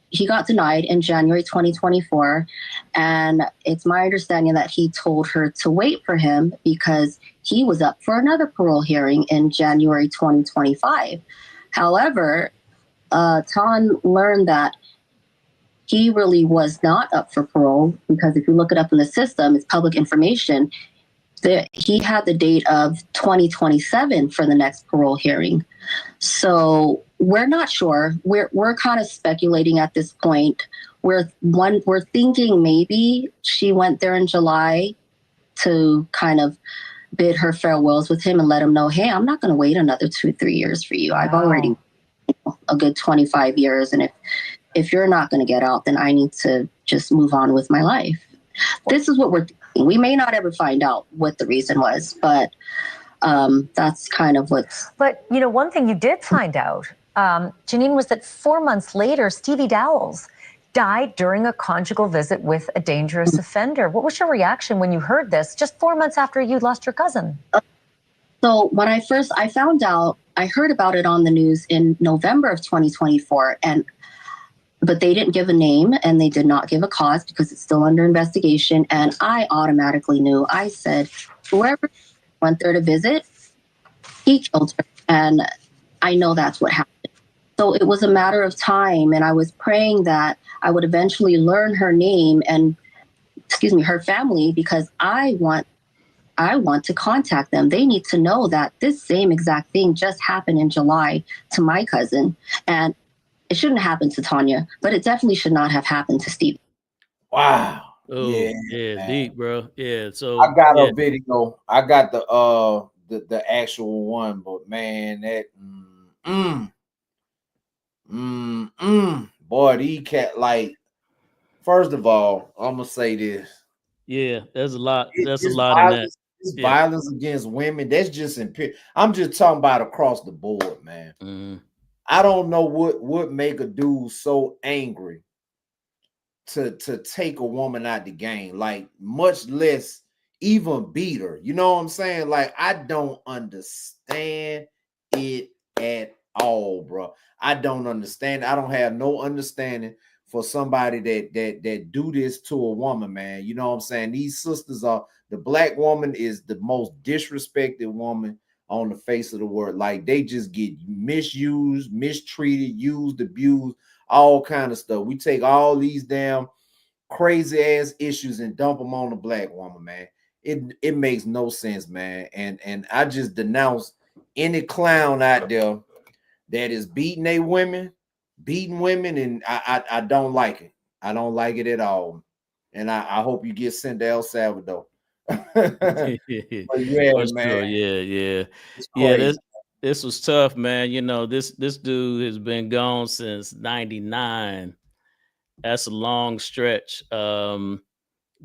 he got denied in January 2024. And it's my understanding that he told her to wait for him because he was up for another parole hearing in January 2025. However, Ton learned that he really was not up for parole, because if you look it up in the system, it's public information, that he had the date of 2027 for the next parole hearing. So we're not sure. We're kind of speculating at this point. We're thinking maybe she went there in July to kind of bid her farewells with him and let him know, hey, I'm not going to wait another 2-3 years for you. I've already a good 25 years. And if you're not going to get out, then I need to just move on with my life. This is what we're thinking. We may not ever find out what the reason was, but that's kind of what's... But, you know, one thing you did find out, Janine, was that 4 months later, Stevie Dowles died during a conjugal visit with a dangerous offender. What was your reaction when you heard this just 4 months after you lost your cousin? So when I found out, I heard about it on the news in November of 2024, but they didn't give a name and they did not give a cause because it's still under investigation. And I automatically knew. I said, whoever went there to visit, he killed her. And I know that's what happened. So it was a matter of time. And I was praying that I would eventually learn her name and, her family, because I want to contact them. They need to know that this same exact thing just happened in July to my cousin. And it shouldn't happen to Tanya, but it definitely should not have happened to Steve. Wow. Oh, yeah, deep, bro. Yeah. So I got a video. I got the actual one, but man, that boy, these cat, like, first of all, I'm gonna say this. Yeah, there's a lot. That's a It's lot in that. violence. It's Yeah. violence against women. That's just I'm just talking about across the board, man. Mhm. I don't know what make a dude so angry to take a woman out the game, like much less even beat her. You know what I'm saying? Like, I don't understand it at all, bro. I don't understand. I don't have no understanding for somebody that do this to a woman, man. You know what I'm saying? These sisters are, the black woman is the most disrespected woman on the face of the world. Like, they just get misused, mistreated, used, abused, all kind of stuff. We take all these damn crazy ass issues and dump them on the black woman, man. It makes no sense, man. And I just denounce any clown out there that is beating women, and I don't like it. I don't like it at all. And I hope you get sent to El Salvador. But yeah, For man, sure. Yeah. it's Yeah, crazy. this was tough, man. You know, this dude has been gone since 99. That's a long stretch.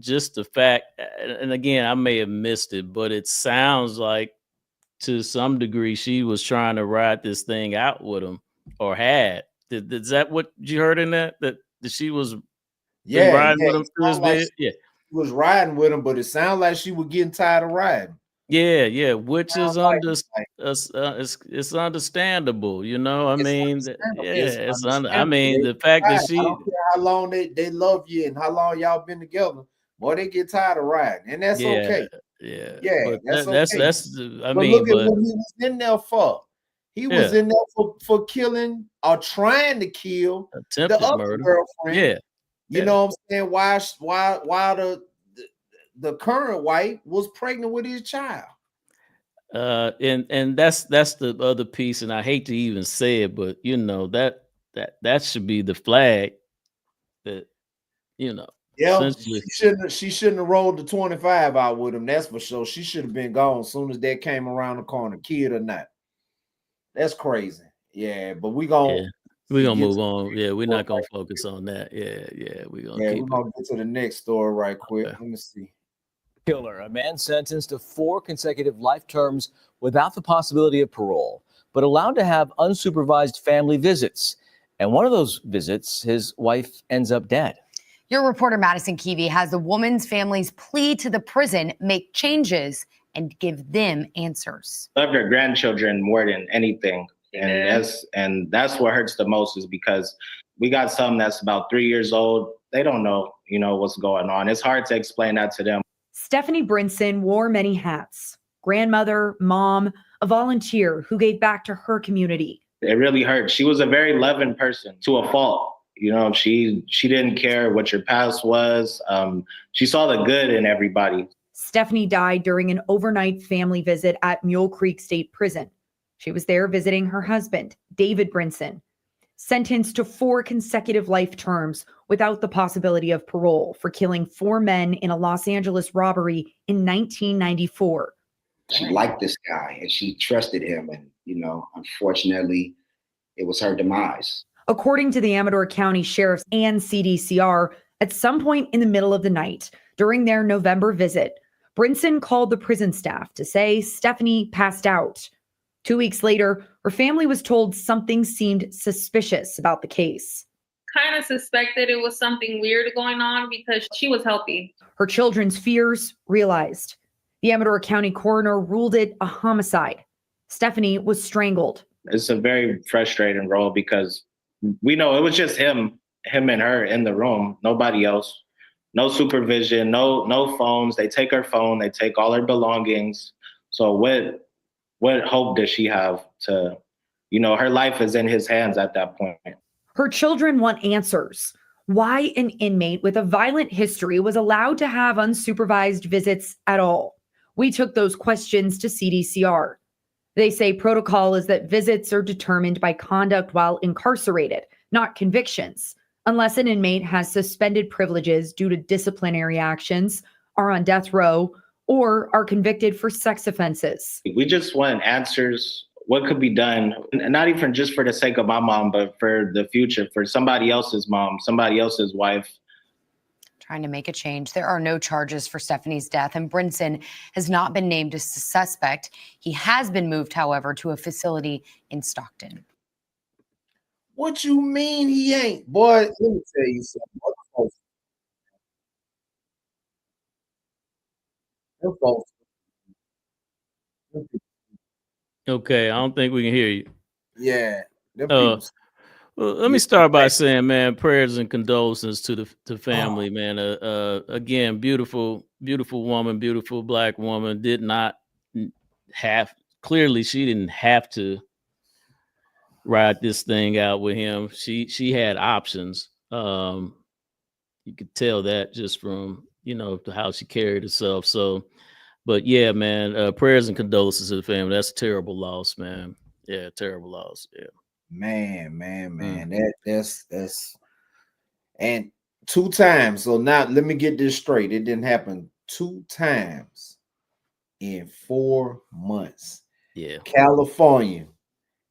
Just the fact, and again, I may have missed it, but it sounds like to some degree she was trying to ride this thing out with him, or had. Is that what you heard in that? That she was been Yeah, riding with him it through his sound like bed? Yeah. she was riding with him, but it sounded like she was getting tired of riding. Yeah, which is Sound like it's understandable, you know. I it's mean, understandable. yeah, It's it's I understandable. mean, They the get fact that tired. I she, don't care how long they love you and how long y'all been together. Boy, they get tired of riding, and that's yeah, okay. yeah, Yeah, but that's okay. I But look mean, at but what he was in there for. He was yeah, in there for killing or trying to kill the attempted other murder. girlfriend. Yeah, You yeah. know what I'm saying? Why the current wife was pregnant with his child. And that's the other piece, and I hate to even say it, but you know that should be the flag that, you know, Yeah, essentially. she shouldn't have rolled the 25 out with him. That's for sure. She should have been gone as soon as that came around the corner, kid or not. That's crazy. Yeah, but Yeah, we're gonna move on. Yeah, we're not gonna focus on that. Yeah, we're gonna Yeah, keep we're gonna get to the next story right quick. Okay. Let me see. Killer, a man sentenced to 4 consecutive life terms without the possibility of parole, but allowed to have unsupervised family visits. And one of those visits, his wife ends up dead. Your reporter Madison Keevy has the woman's family's plea to the prison make changes and give them answers. Love their grandchildren more than anything. And that's what hurts the most, is because we got some that's about 3 years old. They don't know, what's going on. It's hard to explain that to them. Stephanie Brinson wore many hats: grandmother, mom, a volunteer who gave back to her community. It really hurt. She was a very loving person to a fault. She didn't care what your past was. She saw the good in everybody. Stephanie died during an overnight family visit at Mule Creek State Prison. She was there visiting her husband, David Brinson, sentenced to 4 consecutive life terms without the possibility of parole for killing 4 men in a Los Angeles robbery in 1994. She liked this guy and she trusted him. And, unfortunately, it was her demise. According to the Amador County Sheriff's and CDCR, at some point in the middle of the night during their November visit, Brinson called the prison staff to say Stephanie passed out. 2 weeks later, her family was told something seemed suspicious about the case. Kind of suspected it was something weird going on because she was healthy. Her children's fears realized. The Amador County coroner ruled it a homicide. Stephanie was strangled. It's a very frustrating role because we know it was just him and her in the room, nobody else. No supervision, no phones. They take her phone, they take all her belongings. So what hope does she have to, her life is in his hands at that point. Her children want answers. Why an inmate with a violent history was allowed to have unsupervised visits at all? We took those questions to CDCR. They say protocol is that visits are determined by conduct while incarcerated, not convictions, unless an inmate has suspended privileges due to disciplinary actions, are on death row, or are convicted for sex offenses. We just want answers. What could be done, and not even just for the sake of my mom, but for the future, for somebody else's mom, somebody else's wife. trying to make a change. There are no charges for Stephanie's death, and Brinson has not been named as a suspect. He has been moved, however, to a facility in Stockton. What you mean he ain't? Boy, let me tell you something. Them folks. Okay, I don't think we can hear you. Yeah. Them people. Well, let me start by saying, man, prayers and condolences to the family, man. Again, beautiful woman, beautiful Black woman. Did not have, clearly she didn't have to ride this thing out with him. She had options. You could tell that just from, how she carried herself. So, but yeah, man, prayers and condolences to the family. That's a terrible loss, man. Yeah, terrible loss. Yeah. Man. That's and 2 times. So now let me get this straight. It didn't happen 2 times in 4 months. Yeah. California,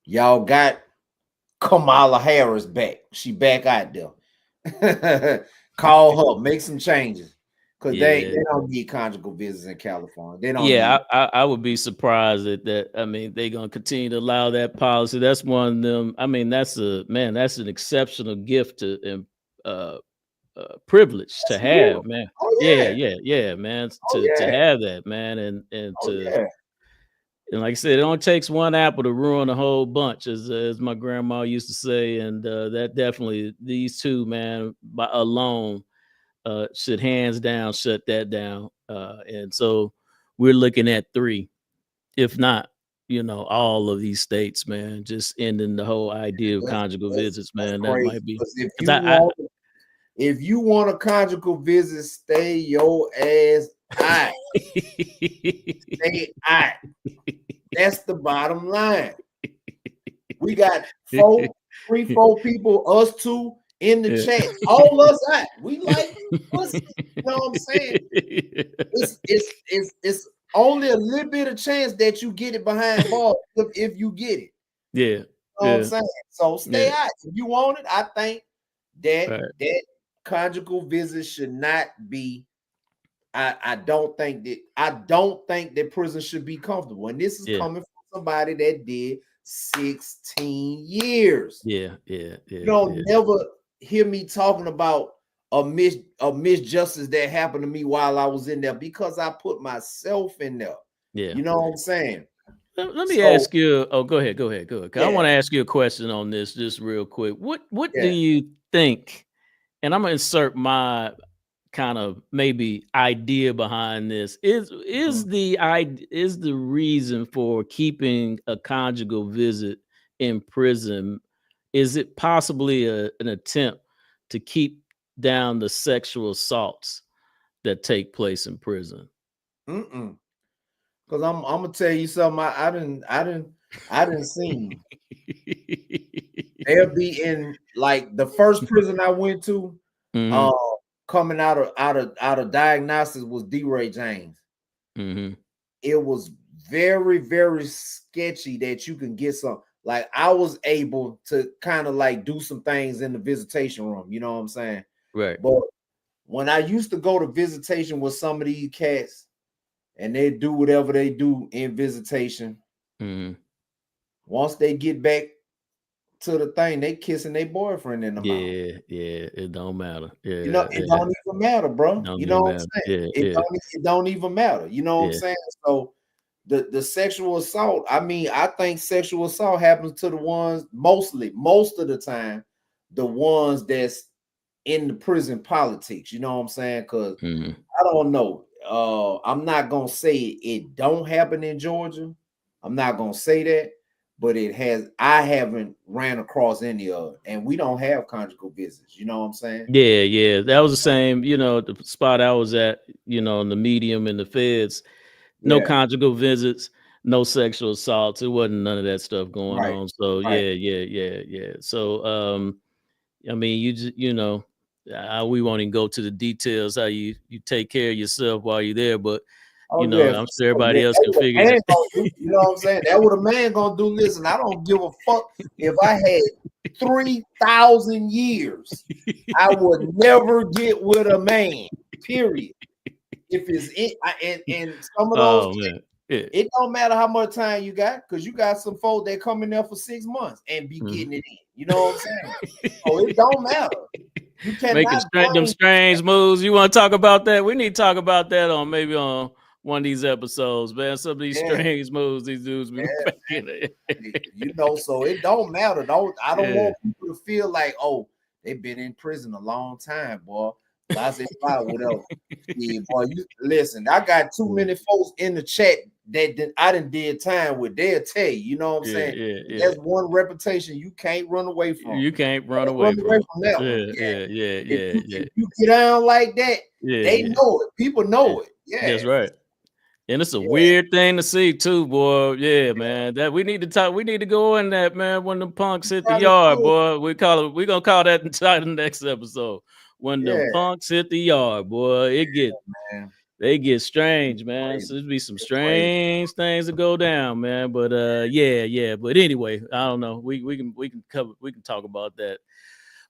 y'all got Kamala Harris back. She back out there. Call her, make some changes. Because they don't need conjugal visits in California. They don't. Yeah, I would be surprised that. I mean, they're gonna continue to allow that policy. That's one of them. I mean, that's an exceptional gift to privilege to have, man. Oh, yeah, man. To have that, man, and and like I said, it only takes one apple to ruin a whole bunch, as my grandma used to say, and that definitely these two, man, by alone. Should hands down shut that down. And so we're looking at 3, if not, all of these states, man, just ending the whole idea of conjugal visits, man. That might be. If you want a conjugal visit, stay your ass out. Stay out. That's the bottom line. We got 4 people, us 2. In the chat, all us out. We like pussy. You know what I'm saying? It's only a little bit of chance that you get it behind bars if you get it. Yeah. You know what I'm saying? So stay out. If you want it, I think that conjugal visit should not be. I don't think that prison should be comfortable. And this is coming from somebody that did 16 years. Yeah. You don't never hear me talking about a misjustice that happened to me while I was in there because I put myself in there. Yeah. You know what I'm saying? Let me ask you. Oh, go ahead. Yeah. I want to ask you a question on this just real quick. What do you think? And I'm gonna insert my kind of maybe idea behind this. Is the reason for keeping a conjugal visit in prison? Is it possibly an attempt to keep down the sexual assaults that take place in prison? Because I'm gonna tell you something. I didn't see. They'll be in like the first prison I went to. Coming out of diagnosis was D-Ray James. It was very, very sketchy that you can get some. Like I was able to kind of like do some things in the visitation room, you know what I'm saying? Right. But when I used to go to visitation with some of these cats and they do whatever they do in visitation, once they get back to the thing, they kissing their boyfriend in the mouth. Yeah, it don't matter. Yeah, it don't even matter, bro. You know what I'm saying? It don't even matter. You know what I'm saying? So the sexual assault, I mean, I think sexual assault happens to the ones most of the time, the ones that's in the prison politics. You know what I'm saying? Because I don't know. I'm not gonna say it don't happen in Georgia. I'm not gonna say that, but it has. I haven't ran across any of it, and we don't have conjugal visits. You know what I'm saying? Yeah. That was the same. The spot I was at. In the medium and the feds. No conjugal visits, no sexual assaults. It wasn't none of that stuff going on. So yeah. So I mean, you just we won't even go to the details how you take care of yourself while you're there, but Oh, you know, yeah, I'm for sure sure, everybody man. else That's can what a figure man it. gonna do. You know what I'm saying? That's what a man gonna do. Listen, I don't give a fuck if I had 3,000 years. I would never get with a man. Period. If it's and some of those, Oh man, yeah. it don't matter how much time you got, because you got some folks that come in there for 6 months and be getting it in. You know what I'm saying? So it don't matter. You Making cannot them blame. strange moves. You want to talk about that? We need to talk about that on maybe on one of these episodes, man. Some of these Yeah. strange moves these dudes be making. You know, so it don't matter. I don't Yeah. want people to feel like, oh, they've been in prison a long time, boy. Whatever. Yeah, boy, you listen. I got too many folks in the chat that I done did time with. They'll tell you, you know what I'm saying? That's one reputation you can't run away from. You can't run away from that one. If you get down like that, they know it. People know it. Yeah, that's right. And it's a weird thing to see too, boy. Yeah, man. That we need to talk. We need to go in that, man. When the punks hit the yard, boy. We're gonna call that in the next episode. When the punks hit the yard, boy, they get strange, man. So there's be some strange things to go down, man. But yeah. But anyway, I don't know. We can talk about that.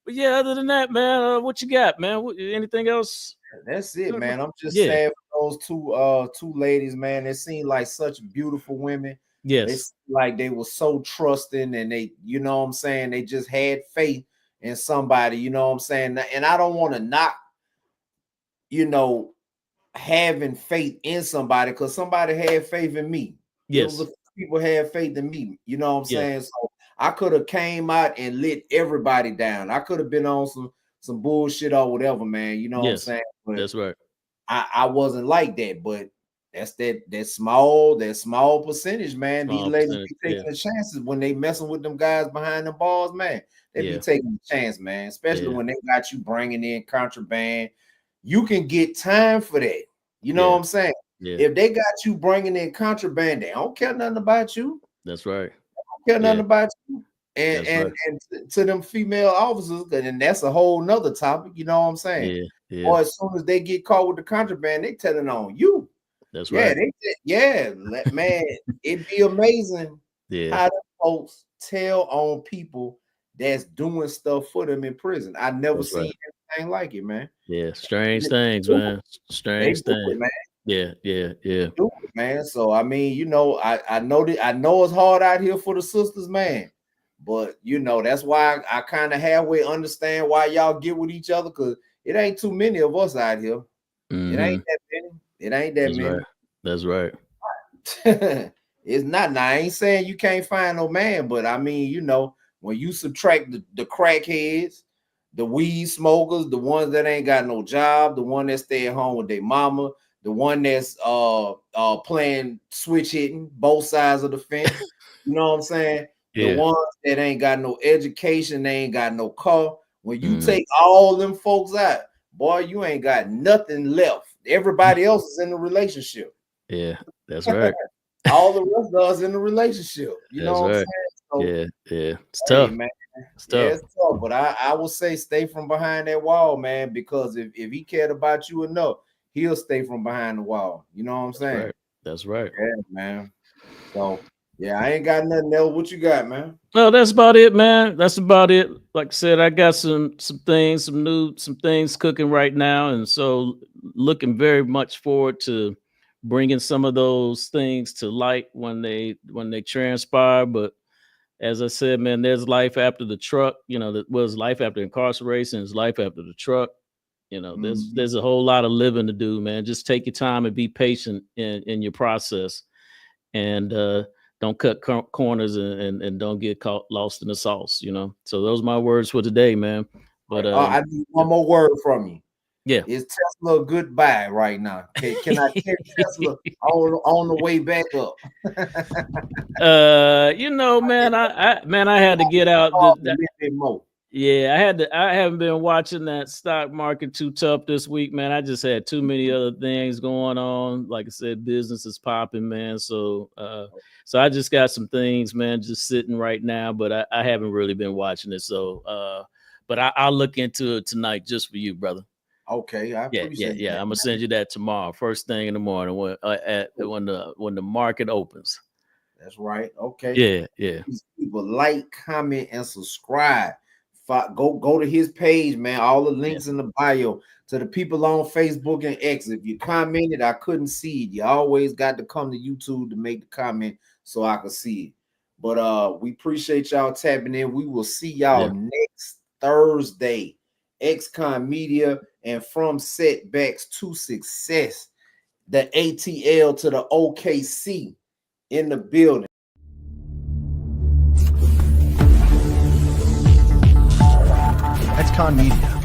But yeah, other than that, man, what you got, man? Anything else? That's it, man. I'm just sad for those two ladies, man. They seem like such beautiful women. Yes. They seem like they were so trusting, and they, you know what I'm saying, they just had faith in somebody, you know what I'm saying? And I don't want to knock, you know, having faith in somebody, because somebody had faith in me. Yes. People had faith in me, you know what I'm saying? So I could have came out and lit everybody down. I could have been on some bullshit or whatever, man. You know what I'm saying? But that's right. I wasn't like that, but that's that small percentage, man. These ladies be taking the chances when they messing with them guys behind the bars, man. They be taking the chance, man. Especially when they got you bringing in contraband. You can get time for that. You know what I'm saying? Yeah. If they got you bringing in contraband, they don't care nothing about you. That's right. They don't care nothing about you. And to them female officers, and that's a whole nother topic. You know what I'm saying? Yeah. Or as soon as they get caught with the contraband, they telling on you. That's right. Man, it'd be amazing how the folks tell on people that's doing stuff for them in prison. I never seen anything like it, man. Yeah, strange things, man. Strange things, man. Yeah. Do it, man. So I mean, you know, I know it's hard out here for the sisters, man. But you know, that's why I kind of halfway understand why y'all get with each other, because it ain't too many of us out here. It ain't that many. It ain't that many. Right. That's right. It's not. Now, I ain't saying you can't find no man, but I mean, you know, when you subtract the crackheads, the weed smokers, the ones that ain't got no job, the one that stay at home with their mama, the one that's playing switch hitting both sides of the fence, you know what I'm saying? The ones that ain't got no education, they ain't got no car. When you take all them folks out, boy, you ain't got nothing left. Everybody else is in the relationship. Yeah, that's right. All the rest of us in the relationship. You know what I'm saying? So, yeah. It's tough, man. It's tough. It's tough. But I will say stay from behind that wall, man, because if he cared about you enough, he'll stay from behind the wall. You know what I'm saying? That's right. Yeah, man. So yeah, I ain't got nothing else. What you got, man? Well, that's about it, man. That's about it. Like I said, I got some things, some things cooking right now, and so looking very much forward to bringing some of those things to light when they transpire. But as I said, man, there's life after the truck. You know, that was life after incarceration. There's life after the truck. You know, there's a whole lot of living to do, man. Just take your time and be patient in your process, and don't cut corners and don't get caught lost in the sauce, you know. So those are my words for today, man. But I need one more word from you. Yeah. Is Tesla goodbye right now? Can I catch Tesla on the way back up? You know, man, I had to get out a little bit more. Yeah, I haven't been watching that stock market too tough this week, man. I just had too many other things going on. Like I said, business is popping, man. So I just got some things, man, just sitting right now, but I haven't really been watching it. So but I'll look into it tonight just for you, brother. Okay, I appreciate that. I'm gonna send you that tomorrow, first thing in the morning when the market opens. That's right. Okay. Yeah. Please, people, like, comment, and subscribe. Go to his page, man. All the links in the bio. To the people on Facebook and X, if you commented, I couldn't see it. You always got to come to YouTube to make the comment so I could see it. But we appreciate y'all tapping in. We will see y'all next Thursday. Xcon Media and From Setbacks to Success. The ATL to the OKC in the building. Xcon Media.